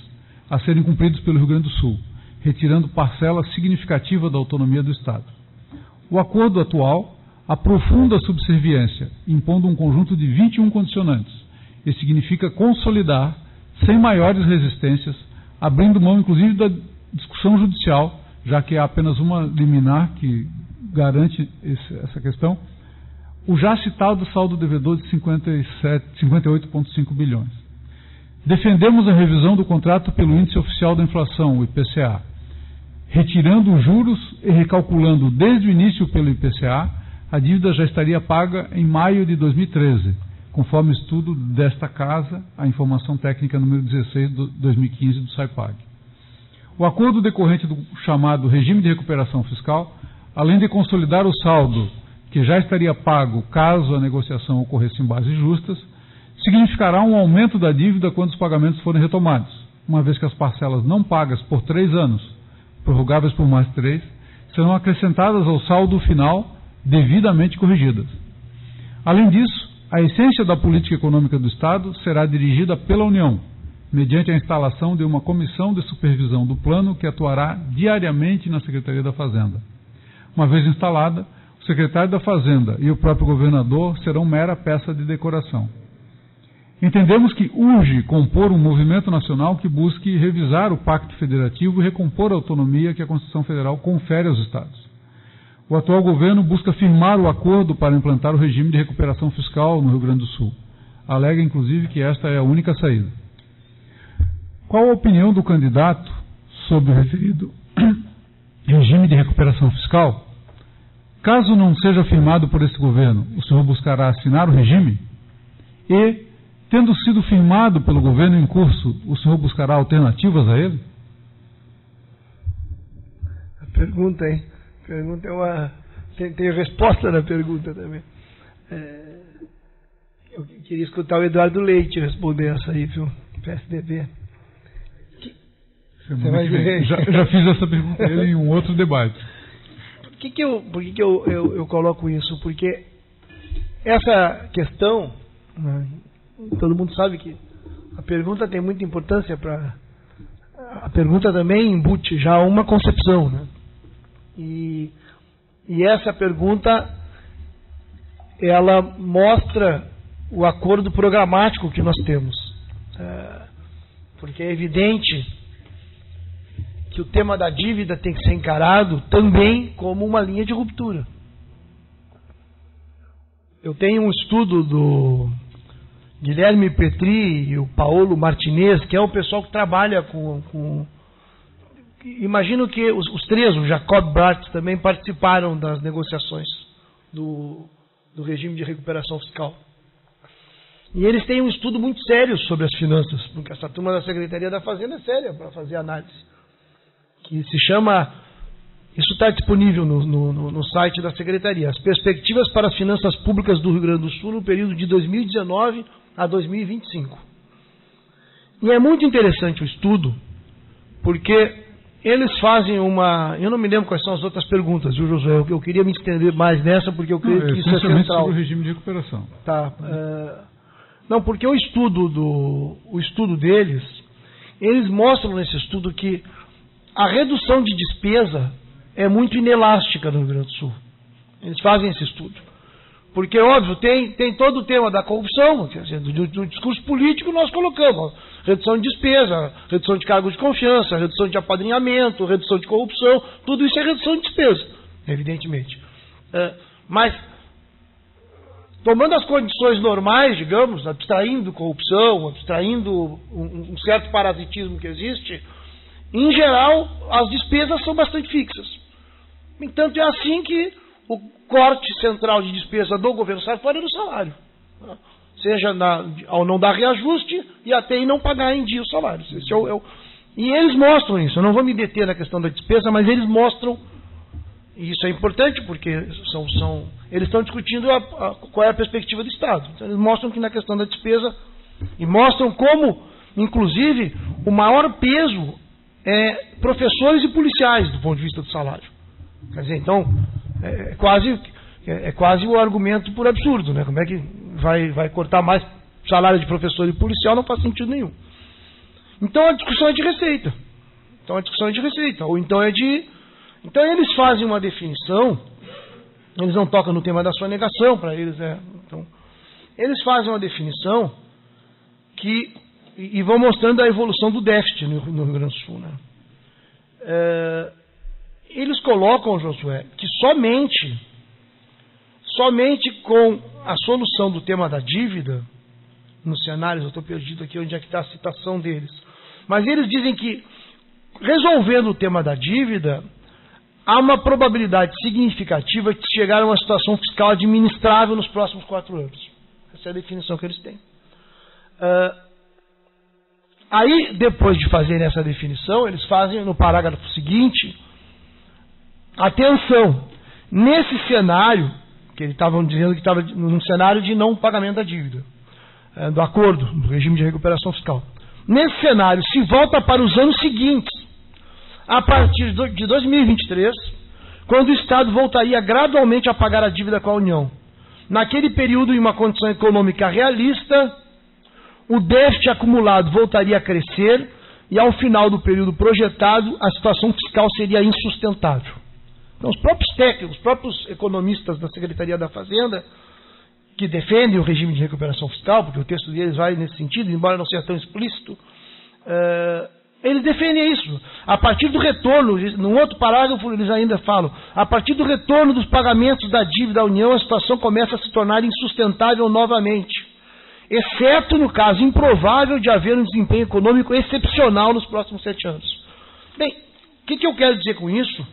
a serem cumpridos pelo Rio Grande do Sul, retirando parcela significativa da autonomia do Estado. O acordo atual aprofunda a subserviência, impondo um conjunto de 21 condicionantes, e significa consolidar, sem maiores resistências, abrindo mão inclusive da discussão judicial, já que há apenas uma liminar que garante essa questão, o já citado saldo devedor de 58,5 bilhões. Defendemos a revisão do contrato pelo índice oficial da inflação, o IPCA, retirando os juros e recalculando desde o início pelo IPCA, a dívida já estaria paga em maio de 2013, conforme estudo desta casa, a informação técnica número 16 de 2015 do SAIPAG. O acordo decorrente do chamado regime de recuperação fiscal, além de consolidar o saldo que já estaria pago caso a negociação ocorresse em bases justas, significará um aumento da dívida quando os pagamentos forem retomados, uma vez que as parcelas não pagas por 3 anos, prorrogáveis por mais 3, serão acrescentadas ao saldo final devidamente corrigidas. Além disso, a essência da política econômica do Estado será dirigida pela União, mediante a instalação de uma comissão de supervisão do plano que atuará diariamente na Secretaria da Fazenda. Uma vez instalada, o secretário da Fazenda e o próprio governador serão mera peça de decoração. Entendemos que urge compor um movimento nacional que busque revisar o Pacto Federativo e recompor a autonomia que a Constituição Federal confere aos Estados. O atual governo busca firmar o acordo para implantar o regime de recuperação fiscal no Rio Grande do Sul. Alega, inclusive, que esta é a única saída. Qual a opinião do candidato sobre o referido regime de recuperação fiscal? Caso não seja firmado por esse governo, o senhor buscará assinar o regime? E, tendo sido firmado pelo governo em curso, o senhor buscará alternativas a ele? A pergunta, hein? A pergunta é uma... Tem resposta na pergunta também. Eu queria escutar o Eduardo Leite responder essa aí, viu? PSDB. Você vai ver. Já fiz essa pergunta a ele em um outro debate. Por que eu coloco isso? Porque essa questão, né, todo mundo sabe que a pergunta tem muita importância para... A pergunta também embute já uma concepção, né? E essa pergunta, ela mostra o acordo programático que nós temos. Porque é evidente que o tema da dívida tem que ser encarado também como uma linha de ruptura. Eu tenho um estudo do Guilherme Petri e o Paulo Martinez, que é o pessoal que trabalha com imagino que os três, o Jacob Bratz, também participaram das negociações do regime de recuperação fiscal. E eles têm um estudo muito sério sobre as finanças, porque essa turma da Secretaria da Fazenda é séria para fazer análise. Que se chama, isso está disponível no site da Secretaria, As Perspectivas para as Finanças Públicas do Rio Grande do Sul no período de 2019 a 2025. E é muito interessante o estudo, porque eles fazem uma... Eu não me lembro quais são as outras perguntas, viu, Josué? Eu queria me estender mais nessa, porque eu creio que isso é central. Sobre o regime de recuperação. Tá. Não, porque o estudo deles, eles mostram nesse estudo que a redução de despesa é muito inelástica no Rio Grande do Sul. Eles fazem esse estudo. Porque, óbvio, tem todo o tema da corrupção, quer dizer, do discurso político nós colocamos. Redução de despesa, redução de cargos de confiança, redução de apadrinhamento, redução de corrupção, tudo isso é redução de despesa, evidentemente. Mas, tomando as condições normais, digamos, abstraindo corrupção, abstraindo um certo parasitismo que existe, em geral, as despesas são bastante fixas. Entanto, é assim que o corte central de despesa do governo sai fora do salário. Seja ao não dar reajuste e até em não pagar em dia os salários. E eles mostram isso. Eu não vou me deter na questão da despesa, mas eles mostram, e isso é importante porque eles estão discutindo qual é a perspectiva do Estado. Então, eles mostram que na questão da despesa, e mostram como, inclusive, o maior peso é professores e policiais do ponto de vista do salário. Quer dizer, então, é quase o argumento por absurdo, né? Como é que vai cortar mais salário de professor e policial? Não faz sentido nenhum. Então a discussão é de receita. Ou então Então eles fazem uma definição, eles não tocam no tema da sonegação, para eles então, eles fazem uma definição e vão mostrando a evolução do déficit no Rio Grande do Sul, né? Eles colocam, Josué, que somente com a solução do tema da dívida, nos cenários, eu estou perdido aqui onde é que está a citação deles, mas eles dizem que, resolvendo o tema da dívida, há uma probabilidade significativa de chegar a uma situação fiscal administrável nos próximos 4 anos. Essa é a definição que eles têm. Aí, depois de fazerem essa definição, eles fazem no parágrafo seguinte: atenção, nesse cenário, que eles estavam dizendo que estava num cenário de não pagamento da dívida, do acordo, do regime de recuperação fiscal. Nesse cenário, se volta para os anos seguintes, a partir de 2023, quando o Estado voltaria gradualmente a pagar a dívida com a União. Naquele período, em uma condição econômica realista, o déficit acumulado voltaria a crescer e, ao final do período projetado, a situação fiscal seria insustentável. Então, os próprios técnicos, os próprios economistas da Secretaria da Fazenda, que defendem o regime de recuperação fiscal, porque o texto deles vai nesse sentido, embora não seja tão explícito, eles defendem isso. A partir do retorno, num outro parágrafo eles ainda falam, a partir do retorno dos pagamentos da dívida à União, a situação começa a se tornar insustentável novamente, exceto no caso improvável de haver um desempenho econômico excepcional nos próximos 7 anos. Bem, o que eu quero dizer com isso?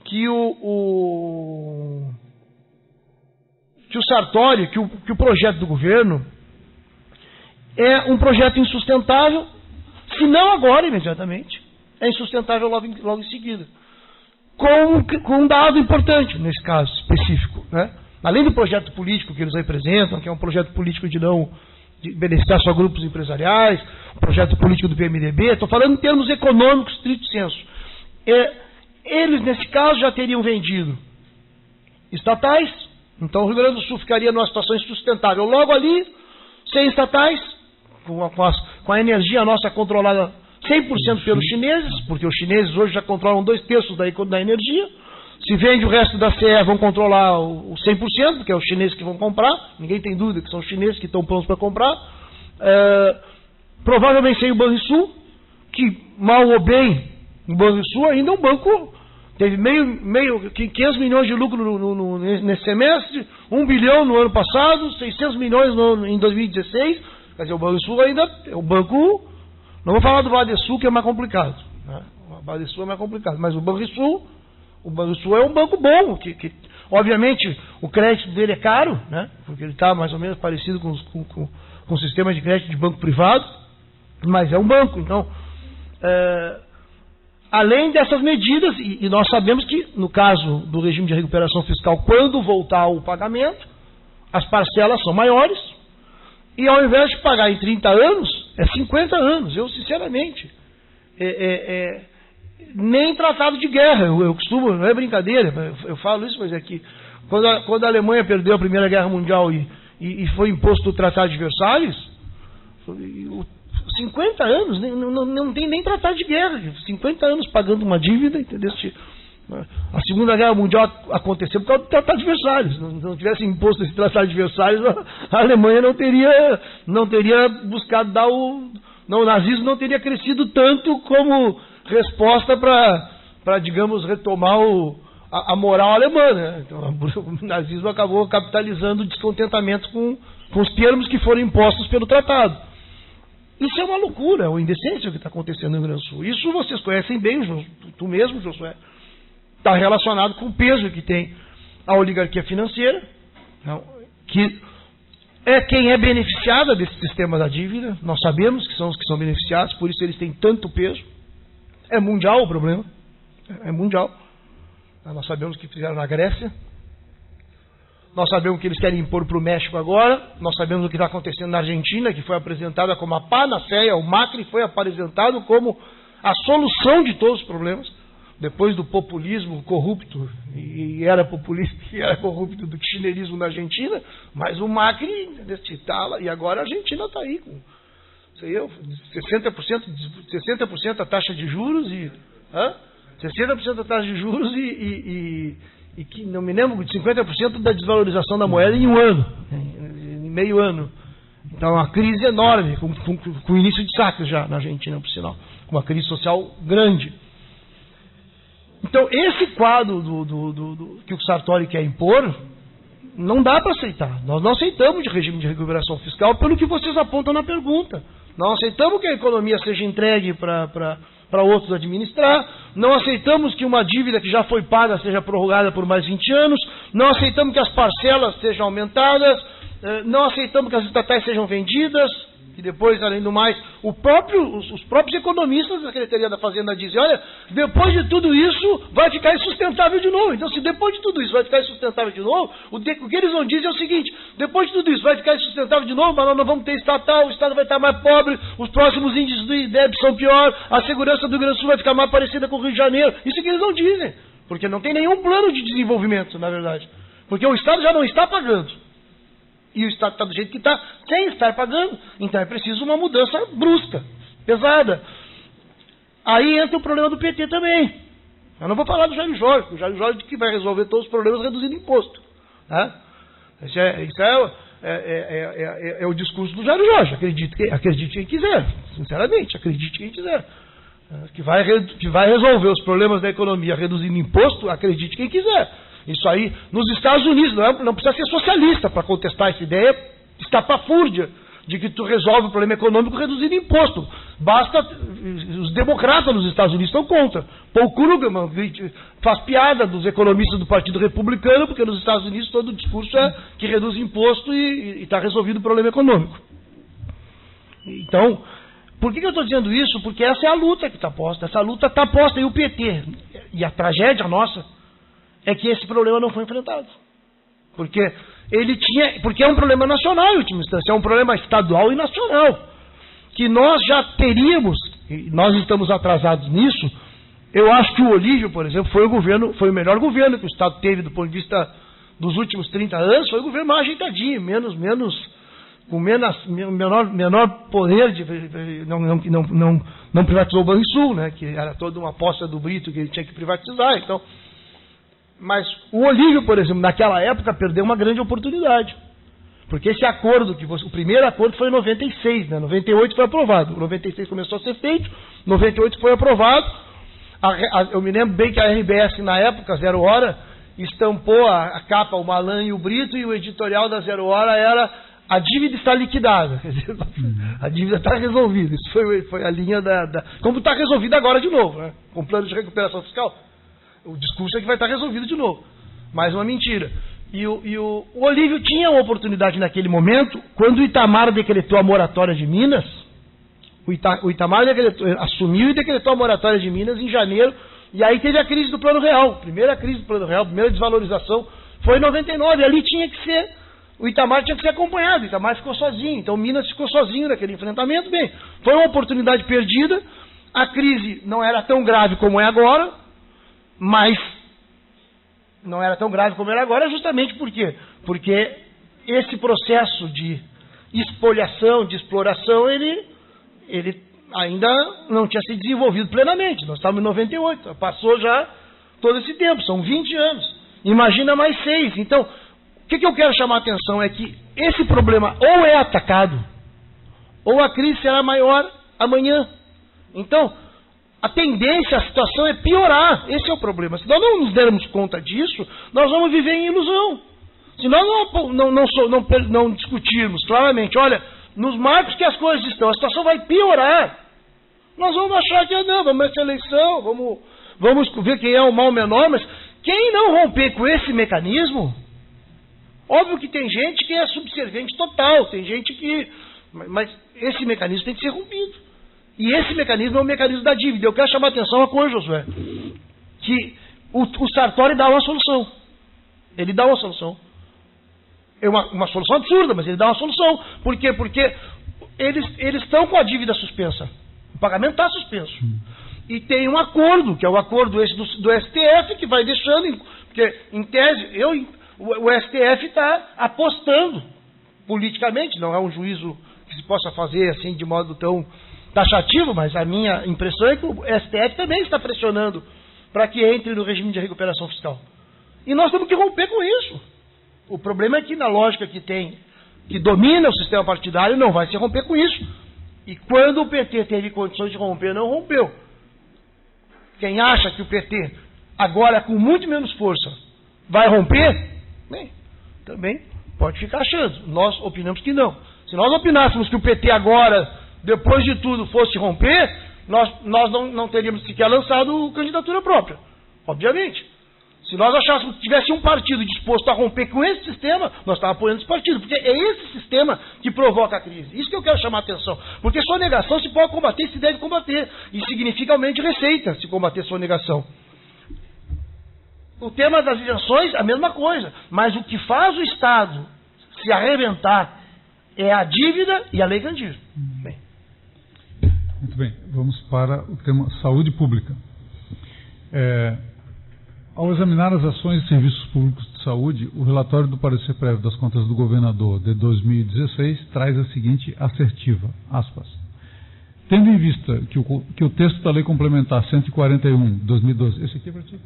Que o Sartori, que o projeto do governo é um projeto insustentável, se não agora, imediatamente, é insustentável logo em seguida. Com um dado importante, nesse caso específico, né? Além do projeto político que eles representam, que é um projeto político de beneficiar só grupos empresariais, um projeto político do PMDB, estou falando em termos econômicos, stricto sensu. Eles, nesse caso, já teriam vendido estatais, então o Rio Grande do Sul ficaria numa situação insustentável. Logo ali, sem estatais, com a energia nossa controlada 100% pelos chineses, porque os chineses hoje já controlam 2/3 da energia. Se vende o resto da CE, vão controlar o 100%, porque é os chineses que vão comprar. Ninguém tem dúvida que são os chineses que estão prontos para comprar. Provavelmente sem o Banrisul, que mal ou bem, o Banrisul ainda é um banco, teve 500 milhões de lucro nesse semestre, 1 bilhão no ano passado, 600 milhões em 2016. Quer dizer, o Banrisul ainda é um banco. Não vou falar do Badesul, que é mais complicado, né? O Badesul é mais complicado, mas o Banrisul é um banco bom, que obviamente o crédito dele é caro, né? Porque ele está mais ou menos parecido com o sistema de crédito de banco privado, mas é um banco. Então, além dessas medidas, e nós sabemos que no caso do regime de recuperação fiscal, quando voltar o pagamento, as parcelas são maiores, e ao invés de pagar em 30 anos, é 50 anos. Eu, sinceramente, nem tratado de guerra, eu costumo, não é brincadeira, eu falo isso, mas é que quando a Alemanha perdeu a Primeira Guerra Mundial e foi imposto o Tratado de Versalhes, 50 anos, não tem nem tratado de guerra, 50 anos pagando uma dívida, entendeu? A Segunda Guerra Mundial aconteceu por causa do Tratado de Versalhes. Se não tivesse imposto esse Tratado de Versalhes, a Alemanha não teria buscado dar o nazismo não teria crescido tanto como resposta para, digamos, retomar a moral alemã, né? Então, o nazismo acabou capitalizando o descontentamento com os termos que foram impostos pelo tratado. Isso é uma loucura, é uma indecência o que está acontecendo no Rio Grande do Sul. Isso vocês conhecem bem, tu mesmo, Josué. Está relacionado com o peso que tem a oligarquia financeira, que é quem é beneficiada desse sistema da dívida. Nós sabemos que são os que são beneficiados, por isso eles têm tanto peso. É mundial o problema, é mundial. Nós sabemos o que fizeram na Grécia, nós sabemos o que eles querem impor para o México agora, nós sabemos o que está acontecendo na Argentina, que foi apresentada como a panaceia, o Macri foi apresentado como a solução de todos os problemas. Depois do populismo corrupto, e era populista e era corrupto do kirchnerismo na Argentina, mas o Macri está lá, e agora a Argentina está aí com 60% a taxa de juros, 60% a taxa de juros e que não me lembro, de 50% da desvalorização da moeda em um ano, em meio ano. Então uma crise enorme, com início de saques já na Argentina, por sinal, uma crise social grande. Então, esse quadro que o Sartori quer impor, não dá para aceitar. Nós não aceitamos de regime de recuperação fiscal pelo que vocês apontam na pergunta. Não aceitamos que a economia seja entregue para outros administrar. Não aceitamos que uma dívida que já foi paga seja prorrogada por mais 20 anos. Não aceitamos que as parcelas sejam aumentadas. Não aceitamos que as estatais sejam vendidas. E depois, além do mais, os próprios economistas da Secretaria da Fazenda dizem, olha, depois de tudo isso vai ficar insustentável de novo. Então, se depois de tudo isso vai ficar insustentável de novo, o que eles vão dizer é o seguinte, depois de tudo isso vai ficar insustentável de novo, mas nós não vamos ter estatal, o Estado vai estar mais pobre, os próximos índices do IDEB são piores, a segurança do Rio Grande do Sul vai ficar mais parecida com o Rio de Janeiro. Isso que eles não dizem, porque não tem nenhum plano de desenvolvimento, na verdade. Porque o Estado já não está pagando. E o Estado está do jeito que está, sem estar pagando. Então é preciso uma mudança brusca, pesada. Aí entra o problema do PT também. Eu não vou falar do Jair Jorge, porque o Jair Jorge que vai resolver todos os problemas reduzindo imposto. Né? Isso é o discurso do Jair Jorge. Acredite quem quiser, sinceramente, acredite quem quiser. Que vai resolver os problemas da economia reduzindo imposto, acredite quem quiser. Isso aí, nos Estados Unidos, não precisa ser socialista para contestar essa ideia estapafúrdia de que tu resolve o problema econômico reduzindo imposto. Basta, os democratas nos Estados Unidos estão contra. Paul Krugman faz piada dos economistas do Partido Republicano, porque nos Estados Unidos todo o discurso é que reduz imposto e está resolvido o problema econômico. Então, por que eu estou dizendo isso? Porque essa é a luta que está posta. Essa luta está posta. E o PT, e a tragédia nossa, é que esse problema não foi enfrentado. Porque é um problema nacional, em última instância, é um problema estadual e nacional. Que nós já teríamos, e nós estamos atrasados nisso. Eu acho que o Olívio, por exemplo, foi o melhor governo que o Estado teve do ponto de vista dos últimos 30 anos, foi o governo mais ajeitadinho, com menor poder não privatizou o Banrisul, né, que era toda uma aposta do Brito que ele tinha que privatizar. Então, mas o Olívio, por exemplo, naquela época perdeu uma grande oportunidade, porque esse acordo, o primeiro acordo foi em 96, né, 98 foi aprovado, 96 começou a ser feito, 98 foi aprovado. Eu me lembro bem que a RBS na época, 0 Hora, estampou a capa, o Malan e o Brito, e o editorial da 0 Hora era: a dívida está liquidada. Quer dizer, a dívida está resolvida. Isso foi a linha como está resolvida agora de novo, né? Com o plano de recuperação fiscal. O discurso é que vai estar resolvido de novo. Mais uma mentira. E o Olívio tinha uma oportunidade naquele momento, quando o Itamar decretou a moratória de Minas. O Itamar assumiu e decretou a moratória de Minas em janeiro. E aí teve a crise do Plano Real. Primeira crise do Plano Real, primeira desvalorização, foi em 99. Ali tinha que ser... O Itamar tinha que ser acompanhado, o Itamar ficou sozinho, então Minas ficou sozinho naquele enfrentamento. Bem, foi uma oportunidade perdida, a crise não era tão grave como é agora, mas não era tão grave como era agora justamente por quê? Porque esse processo de espoliação, de exploração, ele ainda não tinha se desenvolvido plenamente. Nós estamos em 98, passou já todo esse tempo, são 20 anos, imagina mais 6, então... O que eu quero chamar a atenção é que esse problema ou é atacado, ou a crise será maior amanhã. Então, a tendência, a situação é piorar. Esse é o problema. Se nós não nos dermos conta disso, nós vamos viver em ilusão. Se nós não discutirmos claramente, olha, nos marcos que as coisas estão, a situação vai piorar. Nós vamos achar que vamos essa eleição, vamos ver quem é o mal menor, mas quem não romper com esse mecanismo... Óbvio que tem gente que é subserviente total, tem gente que... Mas esse mecanismo tem que ser rompido. E esse mecanismo é o mecanismo da dívida. Eu quero chamar a atenção a coisa, Josué, que o Sartori dá uma solução. Ele dá uma solução. É uma solução absurda, mas ele dá uma solução. Por quê? Porque eles estão com a dívida suspensa. O pagamento está suspenso. E tem um acordo, que é o acordo esse do STF, que vai deixando... Porque, em tese, o STF está apostando politicamente, não é um juízo que se possa fazer assim de modo tão taxativo, mas a minha impressão é que o STF também está pressionando para que entre no regime de recuperação fiscal. E nós temos que romper com isso. O problema é que na lógica que domina o sistema partidário, não vai se romper com isso. E quando o PT teve condições de romper, não rompeu. Quem acha que o PT, agora com muito menos força, vai romper... Bem, também pode ficar achando. Nós opinamos que não. Se nós opinássemos que o PT agora, depois de tudo, fosse romper, nós não teríamos sequer lançado candidatura própria. Obviamente. Se nós achássemos que tivesse um partido disposto a romper com esse sistema, nós estávamos apoiando esse partido. Porque é esse sistema que provoca a crise. Isso que eu quero chamar a atenção. Porque sonegação se pode combater, se deve combater. E significa aumento de receita se combater sonegação. O tema das isenções, a mesma coisa. Mas o que faz o Estado se arrebentar é a dívida e a Lei Candir. Bem. Muito bem. Vamos para o tema saúde pública. Ao examinar as ações e serviços públicos de saúde, o relatório do parecer prévio das contas do governador de 2016 traz a seguinte assertiva, aspas, Tendo em vista que o texto da Lei Complementar 141/2012... Esse aqui é para ti?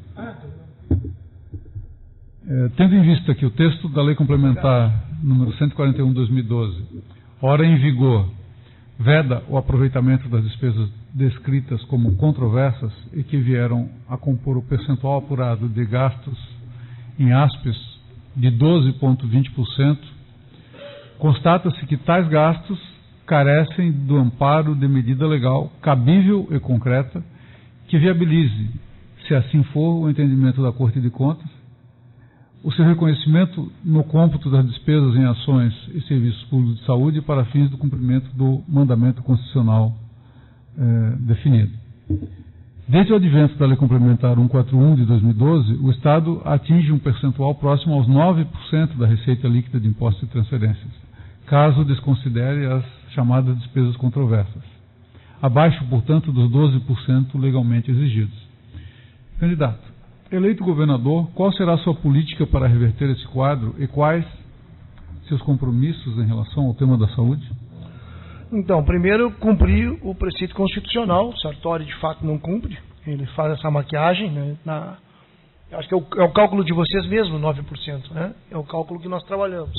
Tendo em vista que o texto da Lei Complementar número 141/2012, ora em vigor, veda o aproveitamento das despesas descritas como controversas e que vieram a compor o percentual apurado de gastos em ASPES de 12,20%, constata-se que tais gastos carecem do amparo de medida legal cabível e concreta que viabilize, se assim for o entendimento da Corte de Contas, o seu reconhecimento no cômputo das despesas em ações e serviços públicos de saúde para fins do cumprimento do mandamento constitucional definido. Desde o advento da Lei Complementar 141 de 2012, o Estado atinge um percentual próximo aos 9% da receita líquida de impostos e transferências, caso desconsidere as chamadas despesas controversas, abaixo, portanto, dos 12% legalmente exigidos. Candidato, eleito governador, qual será a sua política para reverter esse quadro e quais seus compromissos em relação ao tema da saúde? Então, primeiro, cumprir o preceito constitucional. O Sartori, de fato, não cumpre. Ele faz essa maquiagem, né? Acho que é o cálculo de vocês mesmos, 9%. Né? É o cálculo que nós trabalhamos.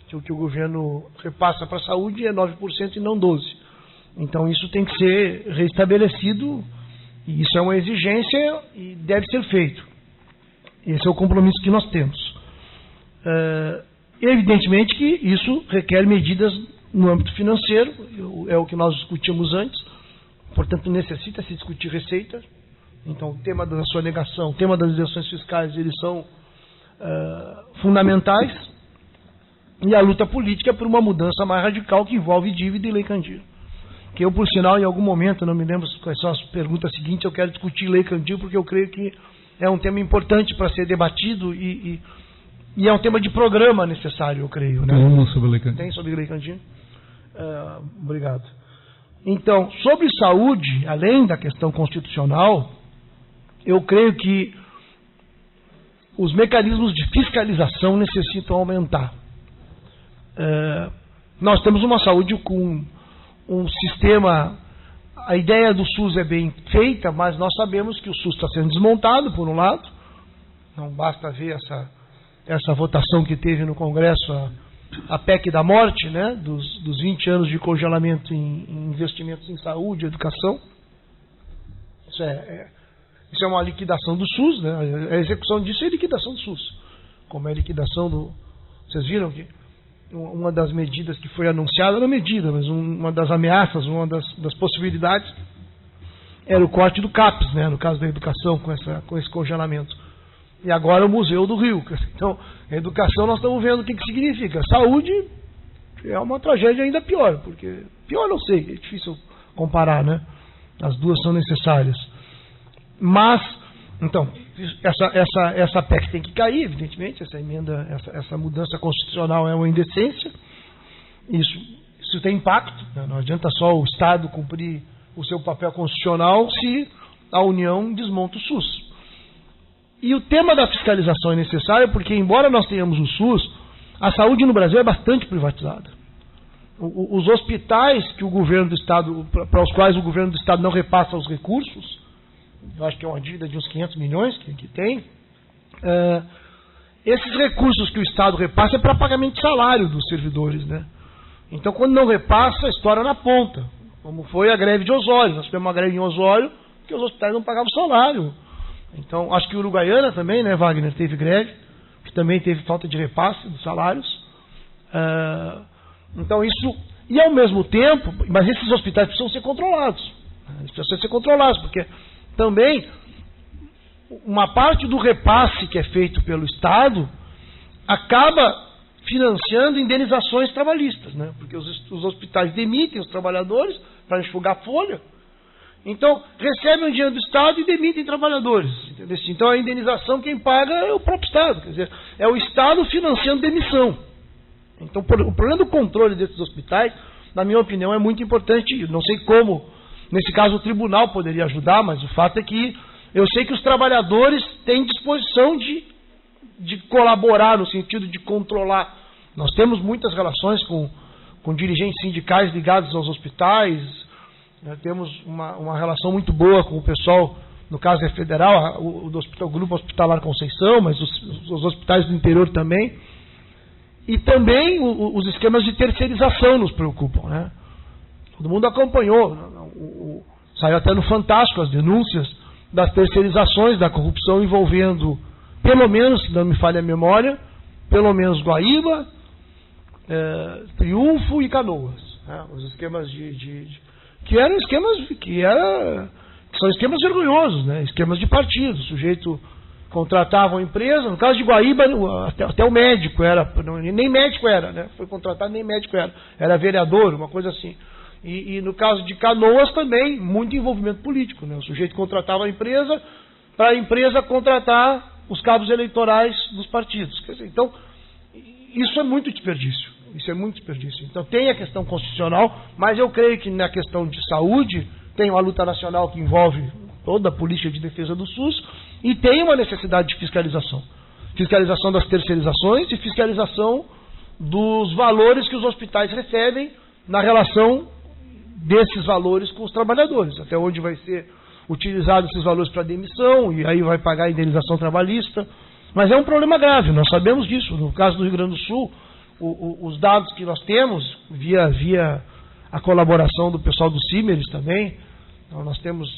Que o que o governo repassa para a saúde é 9% e não 12%. Então, isso tem que ser restabelecido, e isso é uma exigência e deve ser feito. Esse é o compromisso que nós temos. Evidentemente que isso requer medidas no âmbito financeiro, é o que nós discutimos antes, portanto necessita se discutir receita. Então o tema da sonegação, o tema das isenções fiscais, eles são fundamentais, e a luta política é por uma mudança mais radical que envolve dívida e Lei Candir. Que eu, por sinal, em algum momento, não me lembro quais são as perguntas seguintes, eu quero discutir Lei Candir, porque eu creio que é um tema importante para ser debatido e é um tema de programa necessário, eu creio. Né? Tem uma sobre Lei Candir. Tem sobre Lei Candir? Obrigado. Então, sobre saúde, além da questão constitucional, eu creio que os mecanismos de fiscalização necessitam aumentar. Nós temos uma saúde com um sistema... A ideia do SUS é bem feita, mas nós sabemos que o SUS está sendo desmontado, por um lado. Não basta ver essa votação que teve no Congresso, a PEC da morte, né, dos 20 anos de congelamento em investimentos em saúde e educação. Isso é uma liquidação do SUS, né? A execução disso é liquidação do SUS. Como é a liquidação do... Vocês viram que uma das medidas que foi anunciada, não medida, mas uma das ameaças, uma das possibilidades, era o corte do CAPES, né, no caso da educação, com esse congelamento. E agora o Museu do Rio. Então, a educação nós estamos vendo o que significa. Saúde é uma tragédia ainda pior, porque... Pior não sei, é difícil comparar, né? As duas são necessárias. Mas, então, essa PEC tem que cair, evidentemente, essa emenda, essa mudança constitucional é uma indecência. Isso tem impacto, né? Não adianta só o Estado cumprir o seu papel constitucional se a União desmonta o SUS. E o tema da fiscalização é necessário porque, embora nós tenhamos o SUS, a saúde no Brasil é bastante privatizada. Os hospitais que o governo do Estado, para os quais o governo do Estado não repassa os recursos, eu acho que é uma dívida de uns 500 milhões que tem, esses recursos que o Estado repassa é para pagamento de salário dos servidores, né? Então, quando não repassa, estoura na ponta, como foi a greve de Osório. Nós tivemos uma greve em Osório porque os hospitais não pagavam salário. Então, acho que Uruguaiana também, né, Wagner, teve greve, que também teve falta de repasse dos salários. Então, isso... E, ao mesmo tempo... Mas esses hospitais precisam ser controlados. Eles precisam ser controlados, porque também uma parte do repasse que é feito pelo Estado acaba financiando indenizações trabalhistas, né? Porque os hospitais demitem os trabalhadores para enxugar folha. Então, recebem o dinheiro do Estado e demitem trabalhadores. Entendeu? Então, a indenização quem paga é o próprio Estado. Quer dizer, é o Estado financiando demissão. Então, o problema do controle desses hospitais, na minha opinião, é muito importante. Não sei como, nesse caso, o tribunal poderia ajudar, mas o fato é que eu sei que os trabalhadores têm disposição de colaborar no sentido de controlar. Nós temos muitas relações com dirigentes sindicais ligados aos hospitais. Temos uma relação muito boa com o pessoal, no caso é federal, o Grupo Hospitalar Conceição, mas os hospitais do interior também. E também os esquemas de terceirização nos preocupam, né? Todo mundo acompanhou, saiu até no Fantástico as denúncias das terceirizações da corrupção envolvendo, pelo menos, se não me falha a memória, pelo menos Guaíba, Triunfo e Canoas, né? Os esquemas que eram esquemas que são esquemas vergonhosos, né? Esquemas de partido. O sujeito contratava uma empresa, no caso de Guaíba, até o médico nem médico era, né? Foi contratado, nem médico era vereador, uma coisa assim. E no caso de Canoas também, muito envolvimento político, né? O sujeito contratava a empresa para a empresa contratar os cabos eleitorais dos partidos. Quer dizer, então, isso é muito desperdício. Isso é muito desperdício. Então tem a questão constitucional, mas eu creio que na questão de saúde tem uma luta nacional que envolve toda a política de defesa do SUS e tem uma necessidade de fiscalização. Fiscalização das terceirizações e fiscalização dos valores que os hospitais recebem na relação desses valores com os trabalhadores. Até onde vai ser utilizado esses valores para demissão e aí vai pagar a indenização trabalhista. Mas é um problema grave, nós sabemos disso. No caso do Rio Grande do Sul, os dados que nós temos, via a colaboração do pessoal do CIMERS também, então nós temos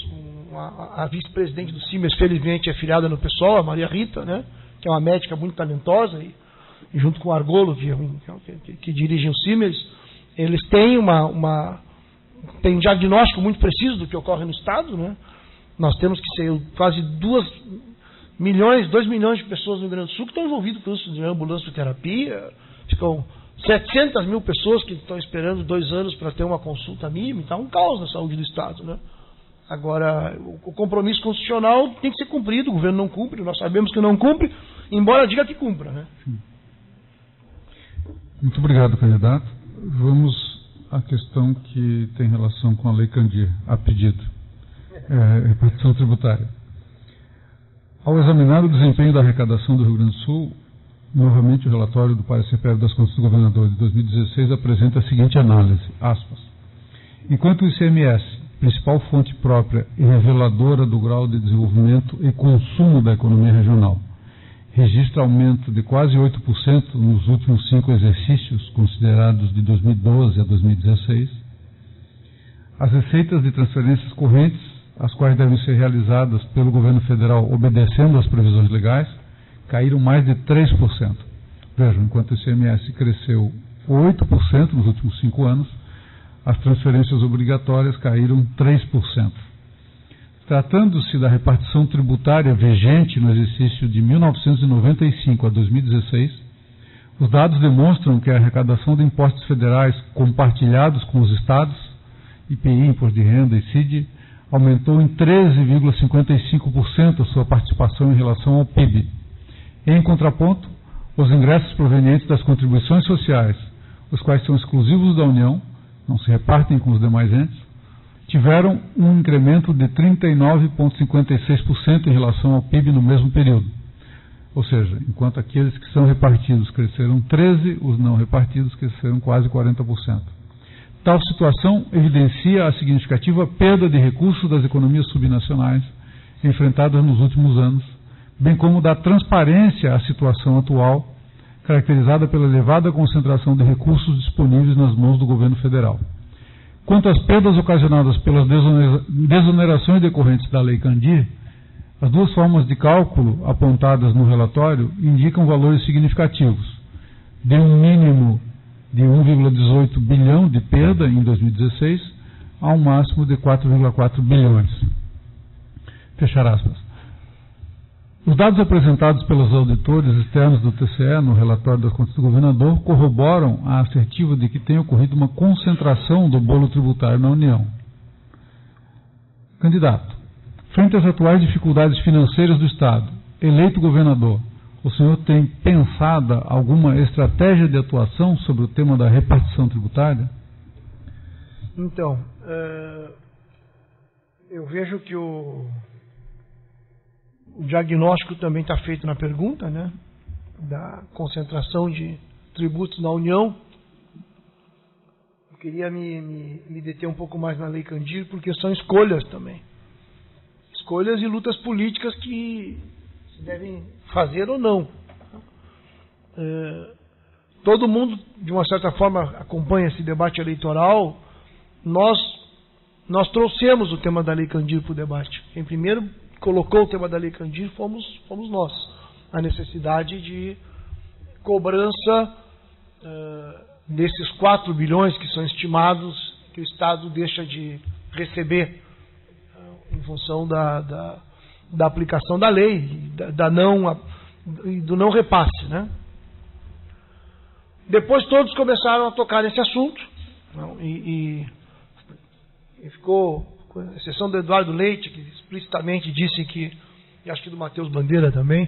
a vice-presidente do CIMERS, felizmente é filiada no PSOL, a Maria Rita, né, que é uma médica muito talentosa, e junto com o Argolo, que dirigem o CIMERS, eles têm tem um diagnóstico muito preciso do que ocorre no Estado, né? Nós temos que ser quase 2 milhões de pessoas no Rio Grande do Sul que estão envolvidas com isso de ambulância de terapia. Ficam 700 mil pessoas que estão esperando 2 anos para ter uma consulta mínima. Então é um caos na saúde do Estado, né? Agora, o compromisso constitucional tem que ser cumprido, o governo não cumpre, nós sabemos que não cumpre, embora diga que cumpra, né? Muito obrigado, candidato. Vamos à questão que tem relação com a Lei Candir, a pedido, repartição tributária. Ao examinar o desempenho da arrecadação do Rio Grande do Sul, novamente o relatório do parecer prévio das contas do governador de 2016 apresenta a seguinte análise, aspas, enquanto o ICMS, principal fonte própria e reveladora do grau de desenvolvimento e consumo da economia regional, registra aumento de quase 8% nos últimos 5 exercícios, considerados de 2012 a 2016, as receitas de transferências correntes, as quais devem ser realizadas pelo governo federal obedecendo às previsões legais, caíram mais de 3%. Vejam, enquanto o ICMS cresceu 8% nos últimos 5 anos, as transferências obrigatórias caíram 3%. Tratando-se da repartição tributária vigente no exercício de 1995 a 2016, os dados demonstram que a arrecadação de impostos federais compartilhados com os estados, IPI, Imposto de Renda e CID, aumentou em 13,55% a sua participação em relação ao PIB. Em contraponto, os ingressos provenientes das contribuições sociais, os quais são exclusivos da União, não se repartem com os demais entes, tiveram um incremento de 39,56% em relação ao PIB no mesmo período. Ou seja, enquanto aqueles que são repartidos cresceram 13%, os não repartidos cresceram quase 40%. Tal situação evidencia a significativa perda de recursos das economias subnacionais enfrentadas nos últimos anos, bem como da transparência à situação atual, caracterizada pela elevada concentração de recursos disponíveis nas mãos do governo federal. Quanto às perdas ocasionadas pelas desonerações decorrentes da Lei Candir, as 2 formas de cálculo apontadas no relatório indicam valores significativos, de um mínimo de 1,18 bilhão de perda em 2016 a um máximo de 4,4 bilhões. Fechar aspas. Os dados apresentados pelos auditores externos do TCE no relatório das contas do governador corroboram a assertiva de que tem ocorrido uma concentração do bolo tributário na União. Candidato, frente às atuais dificuldades financeiras do Estado, eleito governador, o senhor tem pensado alguma estratégia de atuação sobre o tema da repartição tributária? Então, eu vejo que o diagnóstico também está feito na pergunta, né? Da concentração de tributos na União. queria me deter um pouco mais na Lei Candir, porque são escolhas também. Escolhas e lutas políticas que se devem fazer ou não. Todo mundo, de uma certa forma, acompanha esse debate eleitoral. Nós trouxemos o tema da Lei Candir para o debate. Quem primeiro colocou o tema da Lei Candir fomos nós. A necessidade de cobrança desses 4 bilhões que são estimados que o Estado deixa de receber em função da aplicação da lei e do não repasse, né? Depois todos começaram a tocar nesse assunto, e ficou, com exceção do Eduardo Leite, que explicitamente disse que, e acho que do Matheus Bandeira também,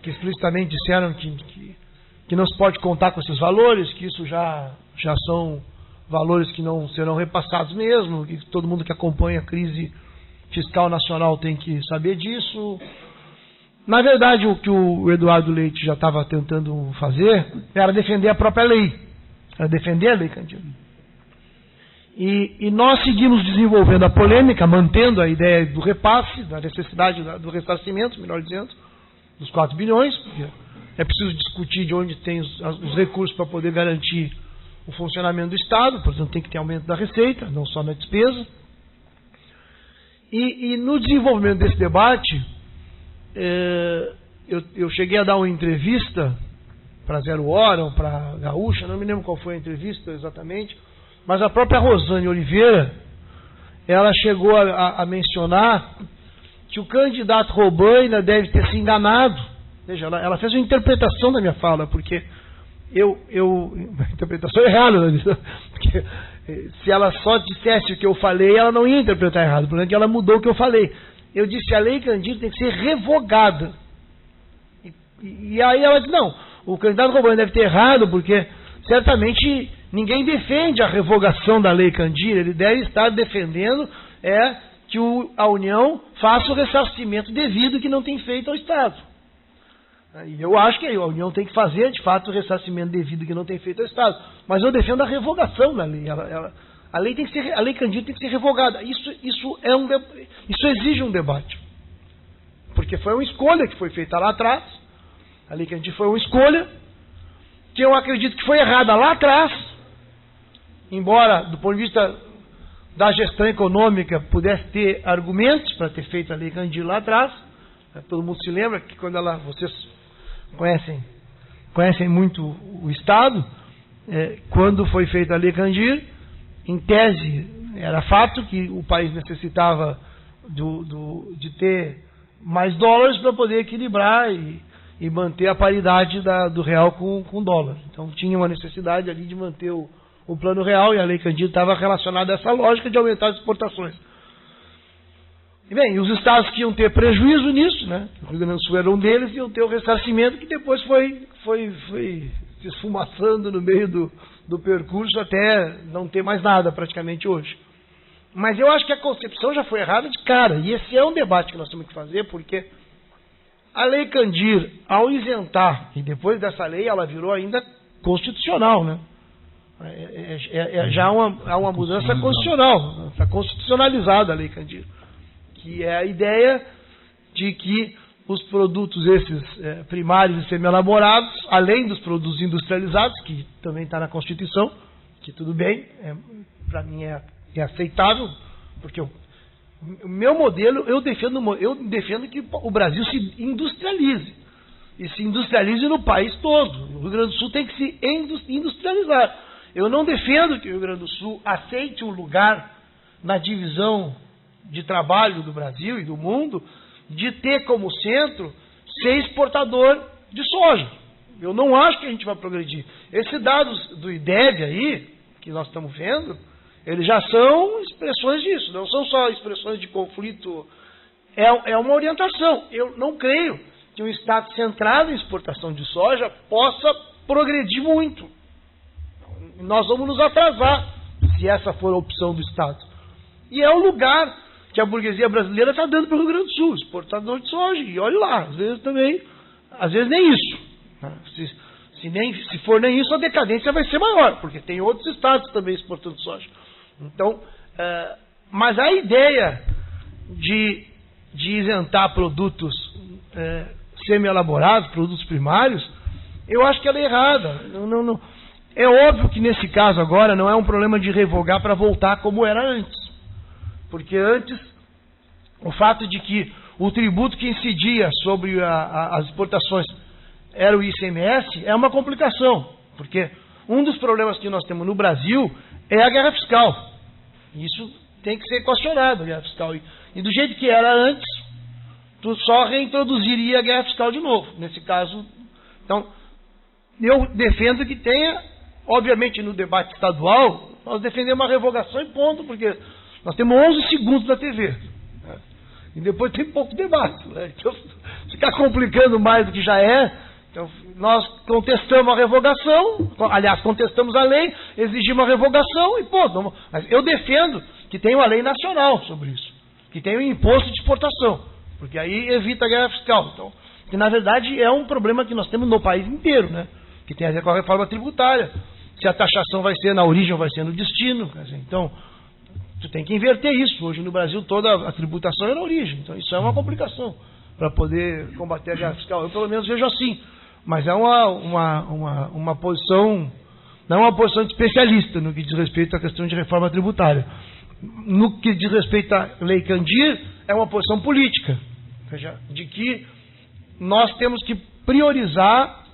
que explicitamente disseram que não se pode contar com esses valores, que isso já são valores que não serão repassados mesmo, que todo mundo que acompanha a crise fiscal nacional tem que saber disso. Na verdade, o que o Eduardo Leite já estava tentando fazer era defender a própria lei, era defender a Lei Candir. E nós seguimos desenvolvendo a polêmica, mantendo a ideia do repasse, da necessidade do ressarcimento, melhor dizendo, dos 4 bilhões, porque é preciso discutir de onde tem os recursos para poder garantir o funcionamento do Estado, portanto tem que ter aumento da receita, não só na despesa. E no desenvolvimento desse debate, eu cheguei a dar uma entrevista para Zero Hora ou para Gaúcha, não me lembro qual foi a entrevista exatamente, mas a própria Rosane Oliveira, ela chegou a mencionar que o candidato Robã ainda deve ter se enganado. Veja, ela fez uma interpretação da minha fala, porque a interpretação é errada, né? Porque se ela só dissesse o que eu falei, ela não ia interpretar errado, portanto ela mudou o que eu falei. Eu disse, a Lei Candir tem que ser revogada. E aí ela disse, não, o candidato Robã deve ter errado, porque certamente ninguém defende a revogação da Lei Candir, ele deve estar defendendo que a União faça o ressarcimento devido que não tem feito ao Estado. E eu acho que a União tem que fazer, de fato, o ressarcimento devido que não tem feito ao Estado. Mas eu defendo a revogação da lei. A Lei Candir tem que ser revogada. Isso exige um debate. Porque foi uma escolha que foi feita lá atrás. A Lei Candir foi uma escolha que eu acredito que foi errada lá atrás. Embora, do ponto de vista da gestão econômica, pudesse ter argumentos para ter feito a Lei Candir lá atrás. Todo mundo se lembra que quando vocês conhecem muito o Estado, quando foi feita a Lei Candir, em tese era fato que o país necessitava de ter mais dólares para poder equilibrar e manter a paridade do real com o dólar. Então tinha uma necessidade ali de manter o plano real, e a Lei Candir estava relacionada a essa lógica de aumentar as exportações. E bem, e os estados que iam ter prejuízo nisso, né? O Rio Grande do Sul era um deles, iam ter o ressarcimento, que depois foi se esfumaçando no meio do percurso até não ter mais nada praticamente hoje. Mas eu acho que a concepção já foi errada de cara, e esse é um debate que nós temos que fazer, porque a Lei Candir, ao isentar, e depois dessa lei ela virou ainda constitucional, né? Já há uma mudança constitucional, está constitucionalizada a Lei Candir, que é a ideia de que os produtos esses primários e semi-elaborados, além dos produtos industrializados, que também está na Constituição, que tudo bem, para mim é aceitável, porque o meu modelo, eu defendo que o Brasil se industrialize, e se industrialize no país todo. O Rio Grande do Sul tem que se industrializar. Eu não defendo que o Rio Grande do Sul aceite um lugar na divisão de trabalho do Brasil e do mundo, de ter como centro ser exportador de soja. Eu não acho que a gente vai progredir. Esses dados do IDEB aí, que nós estamos vendo, eles já são expressões disso, não são só expressões de conflito, é uma orientação. Eu não creio que um Estado centrado em exportação de soja possa progredir muito. Nós vamos nos atrasar, se essa for a opção do Estado. E é o lugar que a burguesia brasileira está dando para o Rio Grande do Sul, exportador de soja, e olhe lá, às vezes nem isso. Se for nem isso, a decadência vai ser maior, porque tem outros estados também exportando soja. Então, mas a ideia de isentar produtos semi-elaborados, produtos primários, eu acho que ela é errada. Não, é óbvio que nesse caso agora não é um problema de revogar para voltar como era antes. Porque antes, o fato de que o tributo que incidia sobre as exportações era o ICMS é uma complicação. Porque um dos problemas que nós temos no Brasil é a guerra fiscal. Isso tem que ser questionado, a guerra fiscal. E do jeito que era antes, tu só reintroduziria a guerra fiscal de novo. Nesse caso, então, eu defendo que tenha, obviamente no debate estadual, nós defendemos uma revogação e ponto, porque nós temos 11 segundos da TV. Né? E depois tem pouco debate. Né? Então, ficar complicando mais do que já é. Então, nós contestamos a revogação, aliás, contestamos a lei, exigimos a revogação e ponto. Mas eu defendo que tenha uma lei nacional sobre isso, que tenha um imposto de exportação, porque aí evita a guerra fiscal. Então, que na verdade é um problema que nós temos no país inteiro, né? Que tem a ver com a reforma tributária. Se a taxação vai ser na origem ou vai ser no destino. Então, tu tem que inverter isso. Hoje no Brasil toda a tributação é na origem. Então isso é uma complicação para poder combater a guerra fiscal. Eu pelo menos vejo assim. Mas é uma posição, não é uma posição de especialista no que diz respeito à questão de reforma tributária. No que diz respeito à Lei Candir, é uma posição política. Ou seja, de que nós temos que priorizar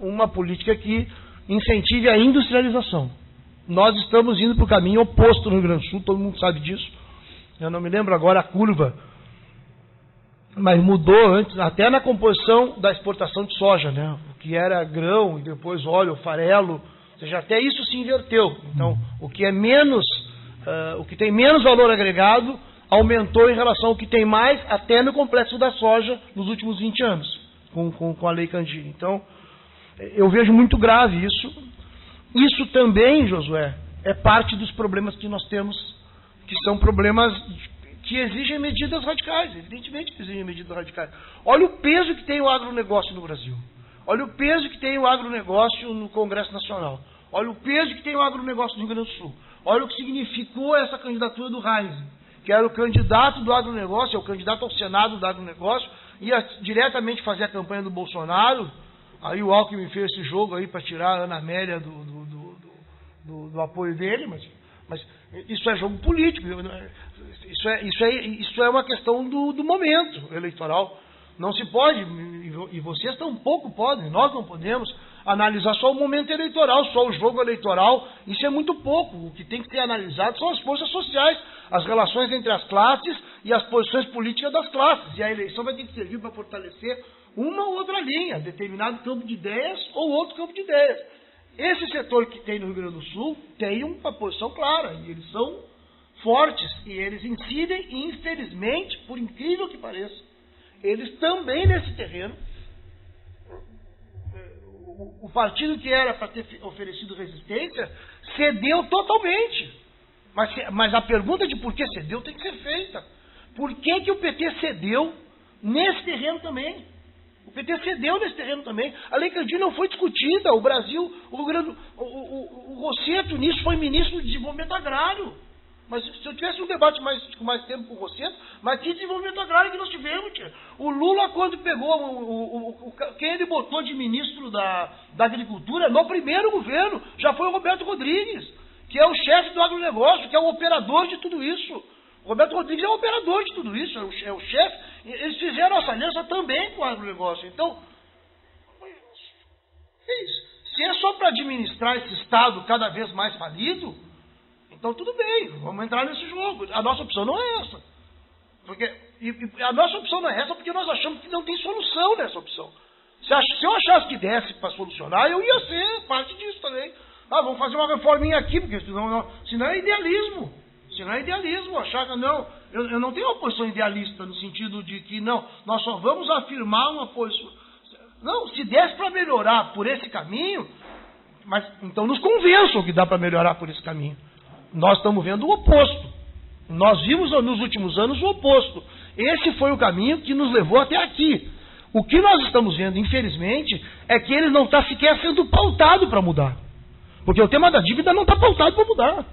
uma política que incentive a industrialização. Nós estamos indo para o caminho oposto no Rio Grande do Sul, todo mundo sabe disso. Eu não me lembro agora a curva, mas mudou antes, até na composição da exportação de soja, né? O que era grão e depois óleo, farelo, ou seja, até isso se inverteu. Então, o que é menos, o que tem menos valor agregado aumentou em relação ao que tem mais, até no complexo da soja nos últimos 20 anos, com a Lei Candir. Então, eu vejo muito grave isso. Isso também, Josué, é parte dos problemas que nós temos, que são problemas que exigem medidas radicais, evidentemente que exigem medidas radicais. Olha o peso que tem o agronegócio no Brasil. Olha o peso que tem o agronegócio no Congresso Nacional. Olha o peso que tem o agronegócio no Rio Grande do Sul. Olha o que significou essa candidatura do Heinz, que era o candidato do agronegócio, é o candidato ao Senado do agronegócio, ia diretamente fazer a campanha do Bolsonaro. Aí o Alckmin fez esse jogo aí para tirar a Ana Amélia do apoio dele, mas isso é jogo político, isso é uma questão do momento eleitoral. Não se pode, e vocês tampouco podem, nós não podemos analisar só o momento eleitoral, só o jogo eleitoral, isso é muito pouco. O que tem que ser analisado são as forças sociais, as relações entre as classes e as posições políticas das classes, e a eleição vai ter que servir para fortalecer uma ou outra linha, determinado campo de ideias ou outro campo de ideias. Esse setor que tem no Rio Grande do Sul tem uma posição clara, e eles são fortes, e eles incidem, e infelizmente, por incrível que pareça, eles também nesse terreno, o partido que era para ter oferecido resistência, cedeu totalmente. Mas a pergunta de por que cedeu tem que ser feita. Por que o PT cedeu nesse terreno também? O PT cedeu nesse terreno também. A Lei Candir não foi discutida. O Brasil, o Rosseto nisso foi ministro do Desenvolvimento Agrário. Mas se eu tivesse um debate com mais tempo com o Rosseto, mas que desenvolvimento agrário que nós tivemos, tia? O Lula, quando pegou quem ele botou de ministro da Agricultura, no primeiro governo, já foi o Roberto Rodrigues, que é o chefe do agronegócio, que é o operador de tudo isso. O Roberto Rodrigues é o operador de tudo isso, é o chefe. Eles fizeram essa aliança também com o agronegócio. Então, se é só para administrar esse Estado cada vez mais falido, então tudo bem, vamos entrar nesse jogo. A nossa opção não é essa. A nossa opção não é essa porque nós achamos que não tem solução nessa opção. Se eu achasse que desse para solucionar, eu ia ser parte disso também. Vamos fazer uma reforminha aqui, porque senão é idealismo. Senão é idealismo, achar que não. Eu não tenho uma posição idealista no sentido de que não, nós só vamos afirmar uma posição. Não, se desse para melhorar por esse caminho, mas então nos convençam que dá para melhorar por esse caminho. Nós estamos vendo o oposto. Nós vimos nos últimos anos o oposto. Esse foi o caminho que nos levou até aqui. O que nós estamos vendo, infelizmente, é que ele não está sequer sendo pautado para mudar. Porque o tema da dívida não está pautado para mudar.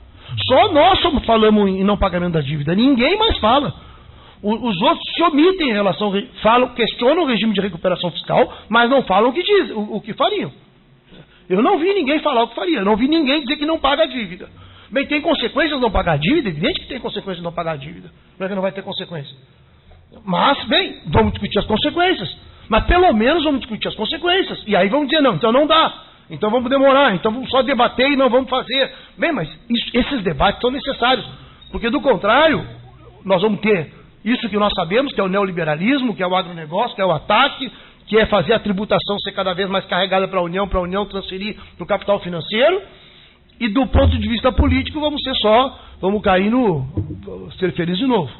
Só nós falamos em não pagamento da dívida. Ninguém mais fala. Os outros se omitem em relação, questionam o regime de recuperação fiscal, mas não falam o que fariam. Eu não vi ninguém falar o que faria. Eu não vi ninguém dizer que não paga a dívida. Bem, tem consequências não pagar a dívida? Evidente que tem consequências não pagar a dívida. Não é que não vai ter consequência. Mas, bem, vamos discutir as consequências. Mas pelo menos vamos discutir as consequências. E aí vamos dizer, não, então não dá. Então vamos demorar, então vamos só debater e não vamos fazer. Bem, mas esses debates são necessários. Porque do contrário, nós vamos ter isso que nós sabemos, que é o neoliberalismo, que é o agronegócio, que é o ataque, que é fazer a tributação ser cada vez mais carregada para a União transferir para o capital financeiro. E do ponto de vista político, vamos cair ser feliz de novo.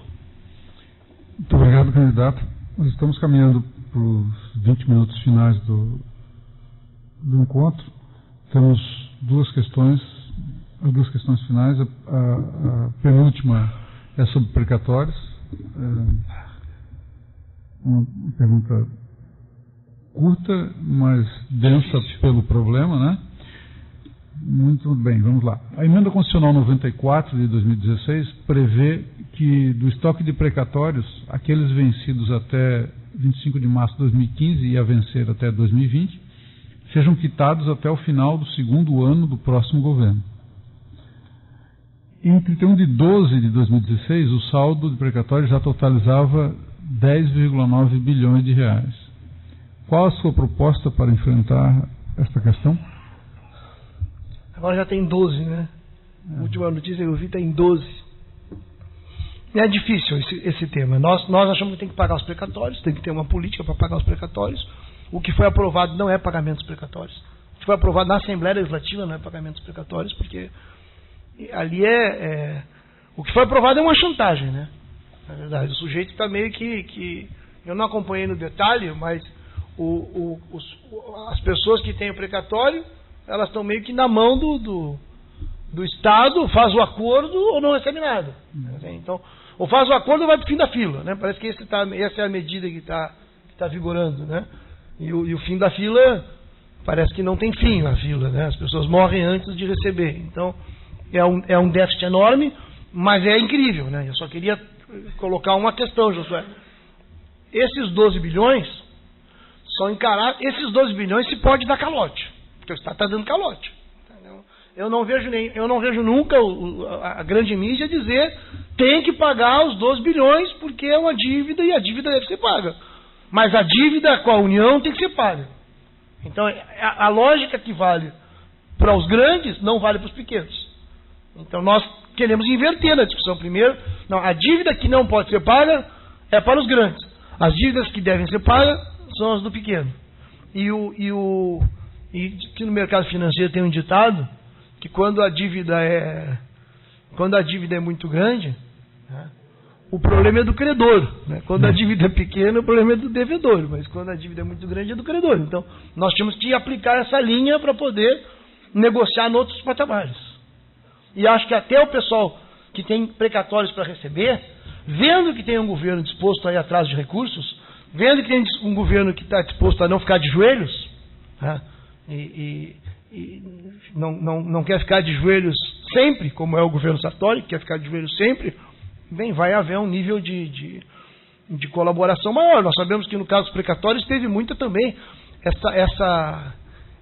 Muito obrigado, candidato. Nós estamos caminhando para os 20 minutos finais do encontro. Temos duas questões finais. A penúltima é sobre precatórios. Uma pergunta curta, mas densa pelo problema, né? Muito bem, vamos lá. A Emenda Constitucional 94 de 2016 prevê que do estoque de precatórios, aqueles vencidos até 25 de março de 2015 e a vencer até 2020, sejam quitados até o final do segundo ano do próximo governo. Em 31 de 12 de 2016, o saldo de precatórios já totalizava 10,9 bilhões de reais. Qual a sua proposta para enfrentar esta questão? Agora já tem 12, né? A última notícia que eu vi está em 12. É difícil esse tema. Nós achamos que tem que pagar os precatórios, tem que ter uma política para pagar os precatórios. O que foi aprovado não é pagamentos precatórios. O que foi aprovado na Assembleia Legislativa não é pagamentos precatórios, porque ali o que foi aprovado é uma chantagem, né? Na verdade, o sujeito está meio que... Eu não acompanhei no detalhe, mas as pessoas que têm o precatório, elas estão meio que na mão do Estado, faz o acordo ou não recebe nada. Então, ou faz o acordo ou vai para o fim da fila, né? Parece que essa é a medida que está vigorando, né? E o fim da fila, parece que não tem fim na fila, né? As pessoas morrem antes de receber. Então, é um déficit enorme, mas é incrível, né? Eu só queria colocar uma questão, Josué. Esses 12 bilhões são encarados, esses 12 bilhões se pode dar calote, porque o Estado está dando calote. Entendeu? Eu não vejo nunca a grande mídia dizer tem que pagar os 12 bilhões porque é uma dívida e a dívida deve ser paga. Mas a dívida com a União tem que ser paga. Então, a lógica que vale para os grandes não vale para os pequenos. Então, nós queremos inverter na discussão. Primeiro, não, a dívida que não pode ser paga é para os grandes. As dívidas que devem ser pagas são as do pequeno. E que no mercado financeiro tem um ditado que quando a dívida é muito grande, né, o problema é do credor, né? Quando a dívida é pequena, o problema é do devedor, mas quando a dívida é muito grande, é do credor. Então, nós temos que aplicar essa linha para poder negociar em outros patamares. E acho que até o pessoal que tem precatórios para receber, vendo que tem um governo disposto a ir atrás de recursos, vendo que tem um governo que está disposto a não ficar de joelhos, né, e não quer ficar de joelhos sempre, como é o governo Sartori, que quer ficar de joelhos sempre, bem, vai haver um nível de colaboração maior. Nós sabemos que no caso dos precatórios teve muita também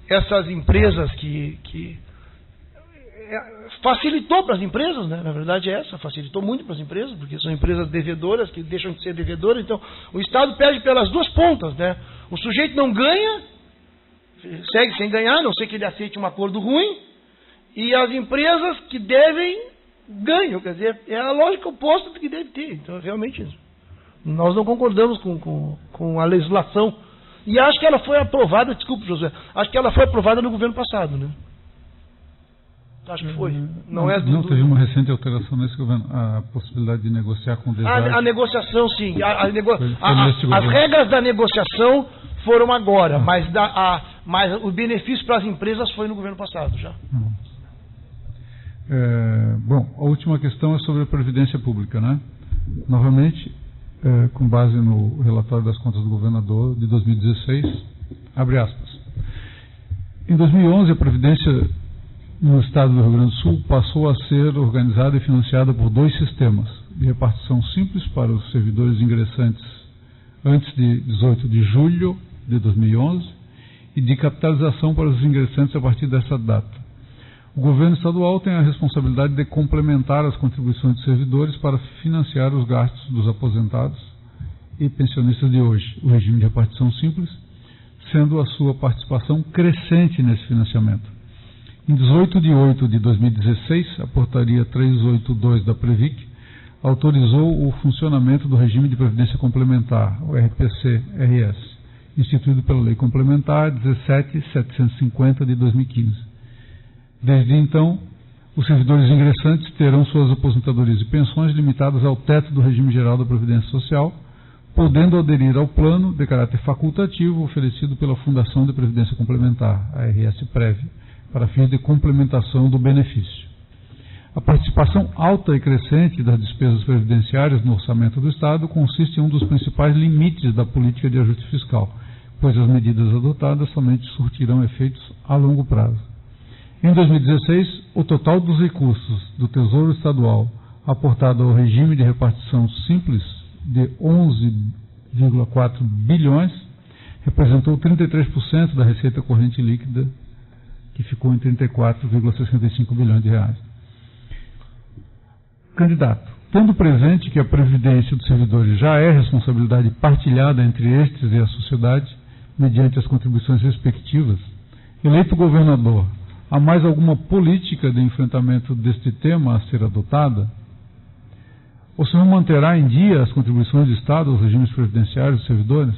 essas empresas que facilitou para as empresas, né? Na verdade facilitou muito para as empresas, porque são empresas devedoras que deixam de ser devedoras. Então o Estado perde pelas duas pontas, né? O sujeito não ganha, segue sem ganhar, a não ser que ele aceite um acordo ruim, e as empresas que devem ganham, quer dizer, é a lógica oposta do que deve ter. Então, realmente, nós não concordamos com a legislação. E acho que ela foi aprovada, desculpe, José, acho que ela foi aprovada no governo passado, né? Acho que foi. Não teve uma recente alteração nesse governo, a possibilidade de negociar com o design. A negociação, sim. As regras da negociação foram agora, mas o benefício para as empresas foi no governo passado já. Bom, a última questão é sobre a Previdência Pública, né? Novamente, com base no relatório das contas do governador de 2016, abre aspas. Em 2011, a Previdência no estado do Rio Grande do Sul passou a ser organizada e financiada por 2 sistemas, de repartição simples para os servidores ingressantes antes de 18 de julho de 2011 e de capitalização para os ingressantes a partir dessa data. O governo estadual tem a responsabilidade de complementar as contribuições dos servidores para financiar os gastos dos aposentados e pensionistas de hoje, o regime de repartição simples, sendo a sua participação crescente nesse financiamento. Em 18 de 8 de 2016, a portaria 382 da Previc autorizou o funcionamento do regime de previdência complementar, o RPC-RS, instituído pela Lei Complementar 17.750 de 2015. Desde então, os servidores ingressantes terão suas aposentadorias e pensões limitadas ao teto do regime geral da Previdência Social, podendo aderir ao plano de caráter facultativo oferecido pela Fundação de Previdência Complementar, a RS-Prev, para fins de complementação do benefício. A participação alta e crescente das despesas previdenciárias no orçamento do Estado consiste em um dos principais limites da política de ajuste fiscal, pois as medidas adotadas somente surtirão efeitos a longo prazo. Em 2016, o total dos recursos do Tesouro Estadual aportado ao regime de repartição simples de 11,4 bilhões representou 33% da receita corrente líquida, que ficou em 34,65 bilhões de reais. Candidato, tendo presente que a previdência dos servidores já é responsabilidade partilhada entre estes e a sociedade, mediante as contribuições respectivas, eleito governador, há mais alguma política de enfrentamento deste tema a ser adotada? O senhor manterá em dia as contribuições do Estado aos regimes previdenciários dos servidores?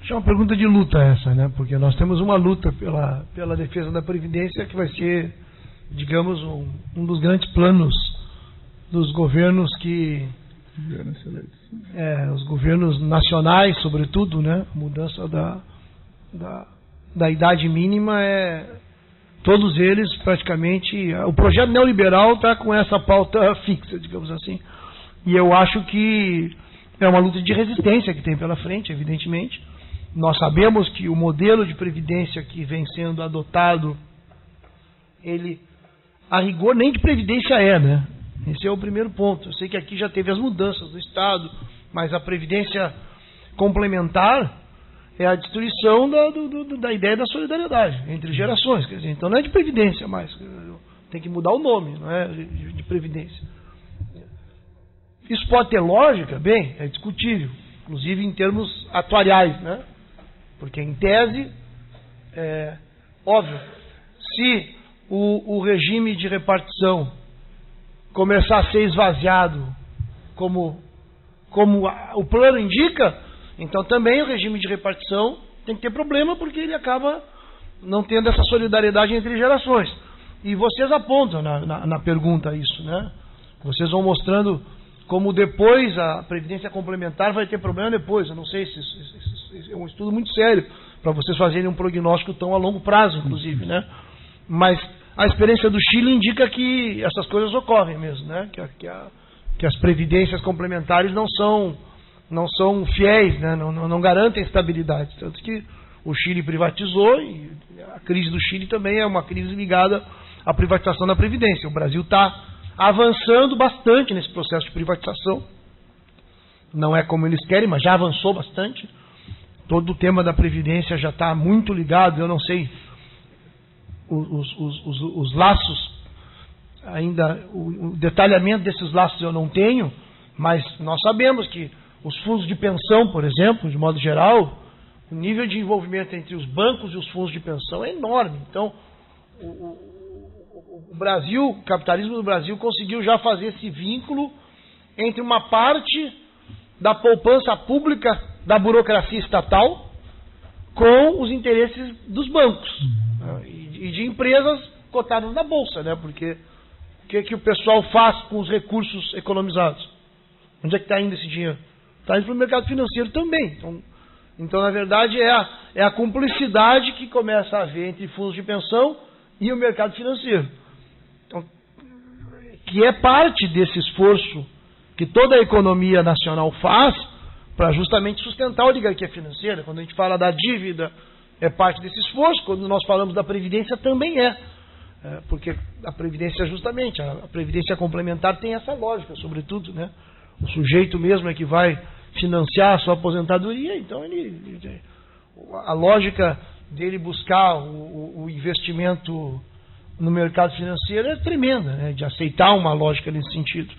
Acho uma pergunta de luta essa, né? Porque nós temos uma luta pela defesa da Previdência que vai ser, digamos, um dos grandes planos dos governos os governos nacionais, sobretudo, né? A mudança da idade mínima todos eles praticamente, o projeto neoliberal está com essa pauta fixa, digamos assim, e eu acho que é uma luta de resistência que tem pela frente, evidentemente. Nós sabemos que o modelo de previdência que vem sendo adotado, ele, a rigor, nem de previdência né? Esse é o primeiro ponto. Eu sei que aqui já teve as mudanças do Estado, mas a previdência complementar é a destruição da ideia da solidariedade entre gerações. Quer dizer, então não é de previdência mais. Tem que mudar o nome, não é de previdência. Isso pode ter lógica? Bem, é discutível. Inclusive em termos atuariais, né? Porque em tese, óbvio, se o regime de repartição começar a ser esvaziado como o plano indica, então também o regime de repartição tem que ter problema, porque ele acaba não tendo essa solidariedade entre gerações. E vocês apontam na pergunta isso, né? Vocês vão mostrando como depois a Previdência Complementar vai ter problema depois. Eu não sei se é um estudo muito sério para vocês fazerem um prognóstico tão a longo prazo, inclusive, né? Mas a experiência do Chile indica que essas coisas ocorrem mesmo, né? Que as previdências complementares não são fiéis, né? Não garantem estabilidade. Tanto que o Chile privatizou e a crise do Chile também é uma crise ligada à privatização da Previdência. O Brasil está avançando bastante nesse processo de privatização. Não é como eles querem, mas já avançou bastante. Todo o tema da Previdência já está muito ligado. Eu não sei os laços, ainda o detalhamento desses laços eu não tenho, mas nós sabemos que os fundos de pensão, por exemplo, de modo geral, o nível de envolvimento entre os bancos e os fundos de pensão é enorme. Então, o Brasil, o capitalismo do Brasil conseguiu já fazer esse vínculo entre uma parte da poupança pública da burocracia estatal com os interesses dos bancos e de empresas cotadas na bolsa, né? Porque o que o pessoal faz com os recursos economizados? Onde é que está indo esse dinheiro? Está indo para o mercado financeiro também. Então, na verdade, é a cumplicidade que começa a haver entre fundos de pensão e o mercado financeiro. Então, que é parte desse esforço que toda a economia nacional faz para justamente sustentar a oligarquia financeira. Quando a gente fala da dívida, é parte desse esforço. Quando nós falamos da Previdência, também porque a Previdência, justamente, a Previdência complementar tem essa lógica, sobretudo, né? O sujeito mesmo é que vai financiar a sua aposentadoria, então a lógica dele buscar o investimento no mercado financeiro é tremenda, né? De aceitar uma lógica nesse sentido.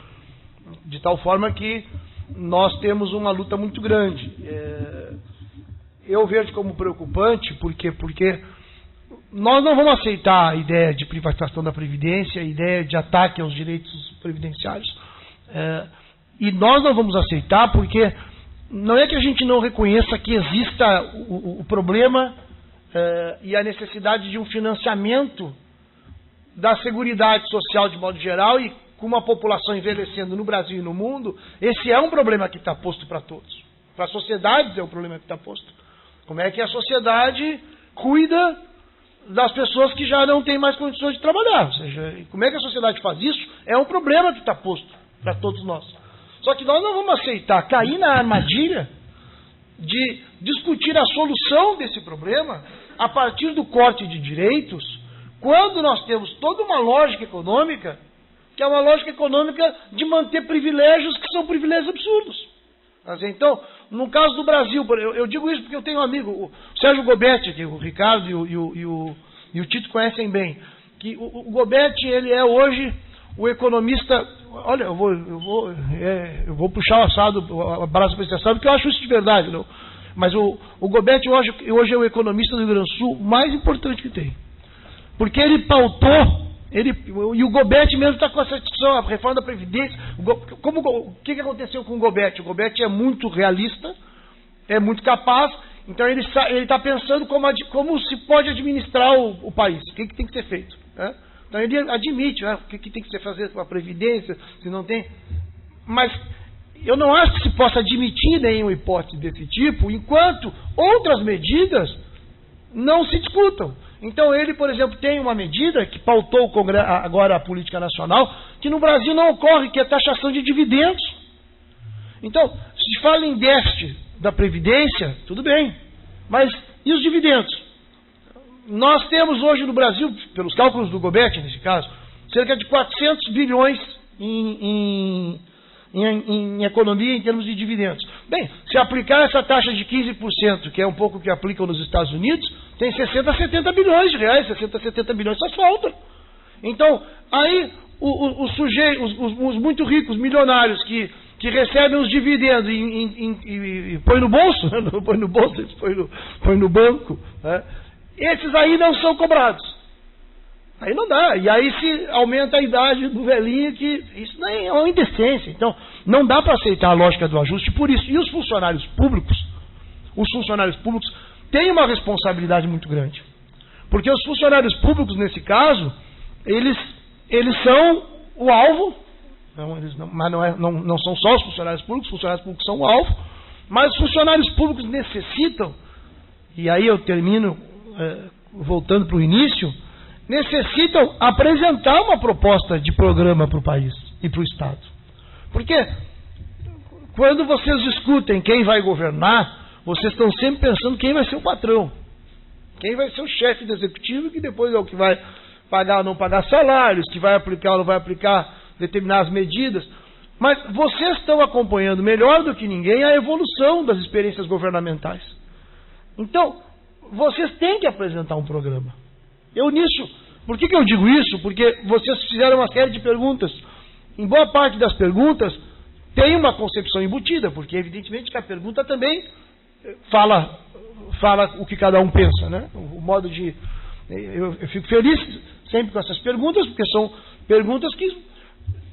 De tal forma que nós temos uma luta muito grande. Eu vejo como preocupante, porque nós não vamos aceitar a ideia de privatização da Previdência, a ideia de ataque aos direitos previdenciários. E nós não vamos aceitar porque não é que a gente não reconheça que exista o problema e a necessidade de um financiamento da seguridade social de modo geral, e com uma população envelhecendo no Brasil e no mundo, esse é um problema que está posto para todos. Para as sociedades é um problema que está posto. Como é que a sociedade cuida das pessoas que já não têm mais condições de trabalhar? Ou seja, como é que a sociedade faz isso? É um problema que está posto para todos nós. Só que nós não vamos aceitar cair na armadilha de discutir a solução desse problema a partir do corte de direitos, quando nós temos toda uma lógica econômica, que é uma lógica econômica de manter privilégios que são privilégios absurdos. Então, no caso do Brasil, eu digo isso porque eu tenho um amigo, o Sérgio Gobetti, que o Ricardo e o Tito conhecem bem, que o Gobetti, ele é hoje o economista. Olha, eu vou puxar o assado, a brasa para esse assado, porque eu acho isso de verdade, não? Mas o Gobetti hoje é o economista do Rio Grande do Sul mais importante que tem. Porque ele pautou, e o Gobetti mesmo está com essa discussão, a reforma da Previdência. O que aconteceu com o Gobetti? O Gobetti é muito realista, é muito capaz, então ele está pensando como se pode administrar o país, o que tem que ser feito, né? Então ele admite, né, o que tem que ser fazer com a Previdência, se não tem. Mas eu não acho que se possa admitir nenhuma hipótese desse tipo, enquanto outras medidas não se discutam. Então ele, por exemplo, tem uma medida que pautou agora a política nacional, que no Brasil não ocorre, que é a taxação de dividendos. Então, se fala em déficit da Previdência, tudo bem, mas e os dividendos? Nós temos hoje no Brasil, pelos cálculos do Gobetti, nesse caso, cerca de 400 bilhões em economia em termos de dividendos. Bem, se aplicar essa taxa de 15%, que é um pouco o que aplicam nos Estados Unidos, tem 60 a 70 bilhões de reais, 60 a 70 bilhões só falta. Então, aí os muito ricos, milionários, que recebem os dividendos e põem no bolso, não põe no bolso, eles põem no banco, né? Esses aí não são cobrados. Aí não dá. E aí se aumenta a idade do velhinho, que isso não é uma indecência. Então, não dá para aceitar a lógica do ajuste por isso. E os funcionários públicos têm uma responsabilidade muito grande. Porque os funcionários públicos, nesse caso, eles são o alvo. Mas não são só os funcionários públicos são o alvo. Mas os funcionários públicos necessitam, e aí eu termino voltando para o início, necessitam apresentar uma proposta de programa para o país e para o Estado. Porque quando vocês discutem quem vai governar, vocês estão sempre pensando quem vai ser o patrão, quem vai ser o chefe do executivo, que depois é o que vai pagar ou não pagar salários, que vai aplicar ou não vai aplicar determinadas medidas. Mas vocês estão acompanhando melhor do que ninguém a evolução das experiências governamentais. Então, vocês têm que apresentar um programa. Por que eu digo isso? Porque vocês fizeram uma série de perguntas. Em boa parte das perguntas tem uma concepção embutida, porque evidentemente que a pergunta também fala o que cada um pensa, né? O modo de... Eu fico feliz sempre com essas perguntas, porque são perguntas que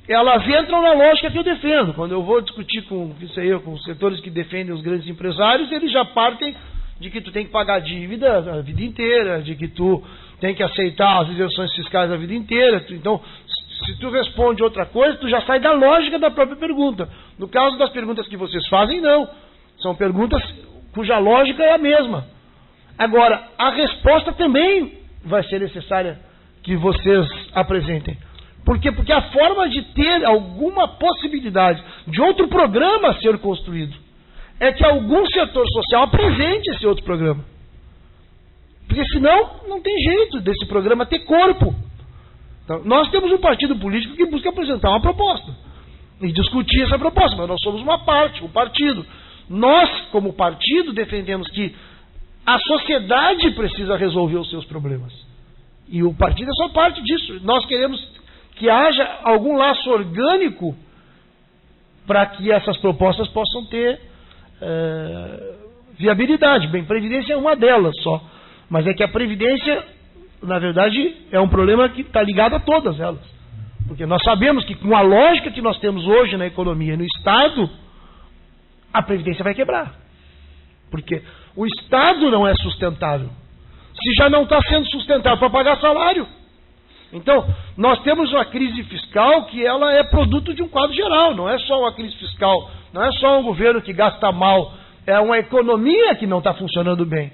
elas entram na lógica que eu defendo. Quando eu vou discutir com os setores que defendem os grandes empresários, eles já partem de que tu tem que pagar dívida a vida inteira, de que tu tem que aceitar as isenções fiscais a vida inteira. Então, se tu responde outra coisa, tu já sai da lógica da própria pergunta. No caso das perguntas que vocês fazem, não. São perguntas cuja lógica é a mesma. Agora, a resposta também vai ser necessária que vocês apresentem. Por quê? Porque a forma de ter alguma possibilidade de outro programa ser construído é que algum setor social apresente esse outro programa. Porque senão não tem jeito desse programa ter corpo. Então, nós temos um partido político que busca apresentar uma proposta e discutir essa proposta, mas nós somos uma parte, um partido. Nós, como partido, defendemos que a sociedade precisa resolver os seus problemas. E o partido é só parte disso. Nós queremos que haja algum laço orgânico para que essas propostas possam ter viabilidade. Bem, Previdência é uma delas só. Mas é que a Previdência, na verdade, é um problema que está ligado a todas elas. Porque nós sabemos que com a lógica que nós temos hoje na economia e no Estado, a Previdência vai quebrar. Porque o Estado não é sustentável. Se já não está sendo sustentável para pagar salário. Então, nós temos uma crise fiscal que ela é produto de um quadro geral. Não é só uma crise fiscal, não é só um governo que gasta mal. É uma economia que não está funcionando bem.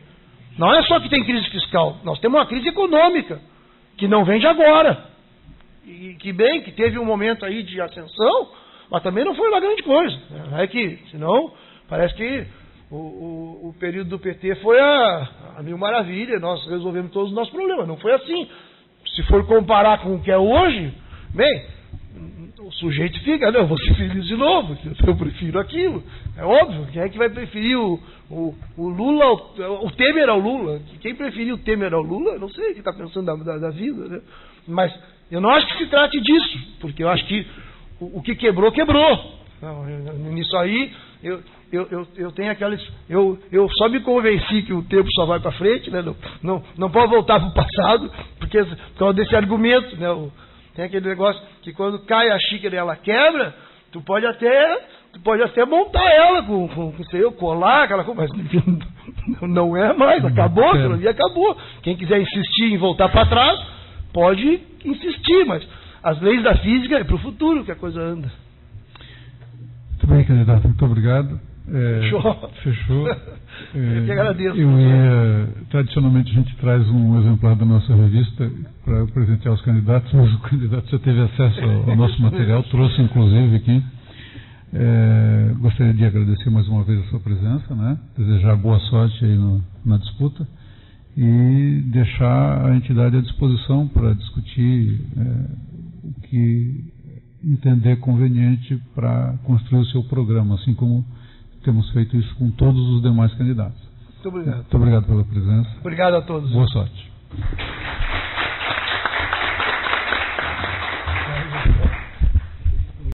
Não é só que tem crise fiscal, nós temos uma crise econômica, que não vem de agora. E que bem, que teve um momento aí de ascensão, mas também não foi uma grande coisa. Não é que, senão, parece que o período do PT foi a mil maravilha, nós resolvemos todos os nossos problemas. Não foi assim. Se for comparar com o que é hoje, bem, o sujeito fica, não, eu vou ser feliz de novo, eu prefiro aquilo. É óbvio, quem é que vai preferir o Lula, o Temer ao Lula? Quem preferiu o Temer ao Lula, eu não sei o que está pensando da vida, né? Mas eu não acho que se trate disso, porque eu acho que o que quebrou, quebrou. Não, nisso aí, eu tenho aquelas. Eu só me convenci que o tempo só vai para frente, né? Não pode voltar para o passado, por causa desse argumento, né? Tem aquele negócio que quando cai a xícara e ela quebra, tu pode até montar ela com sei eu, colar, aquela coisa, mas não é mais, acabou, aquilo ali acabou. Quem quiser insistir em voltar para trás, pode insistir, mas as leis da física é para o futuro que a coisa anda. Muito bem, candidato, muito obrigado. Fechou. Eu que agradeço. Tradicionalmente a gente traz um exemplar da nossa revista para presentear os candidatos, mas o candidato já teve acesso ao nosso material, trouxe inclusive aqui. Gostaria de agradecer mais uma vez a sua presença, né? Desejar boa sorte aí na disputa e deixar a entidade à disposição para discutir o que entender conveniente para construir o seu programa, assim como temos feito isso com todos os demais candidatos. Muito obrigado. Muito obrigado pela presença. Obrigado a todos. Boa sorte.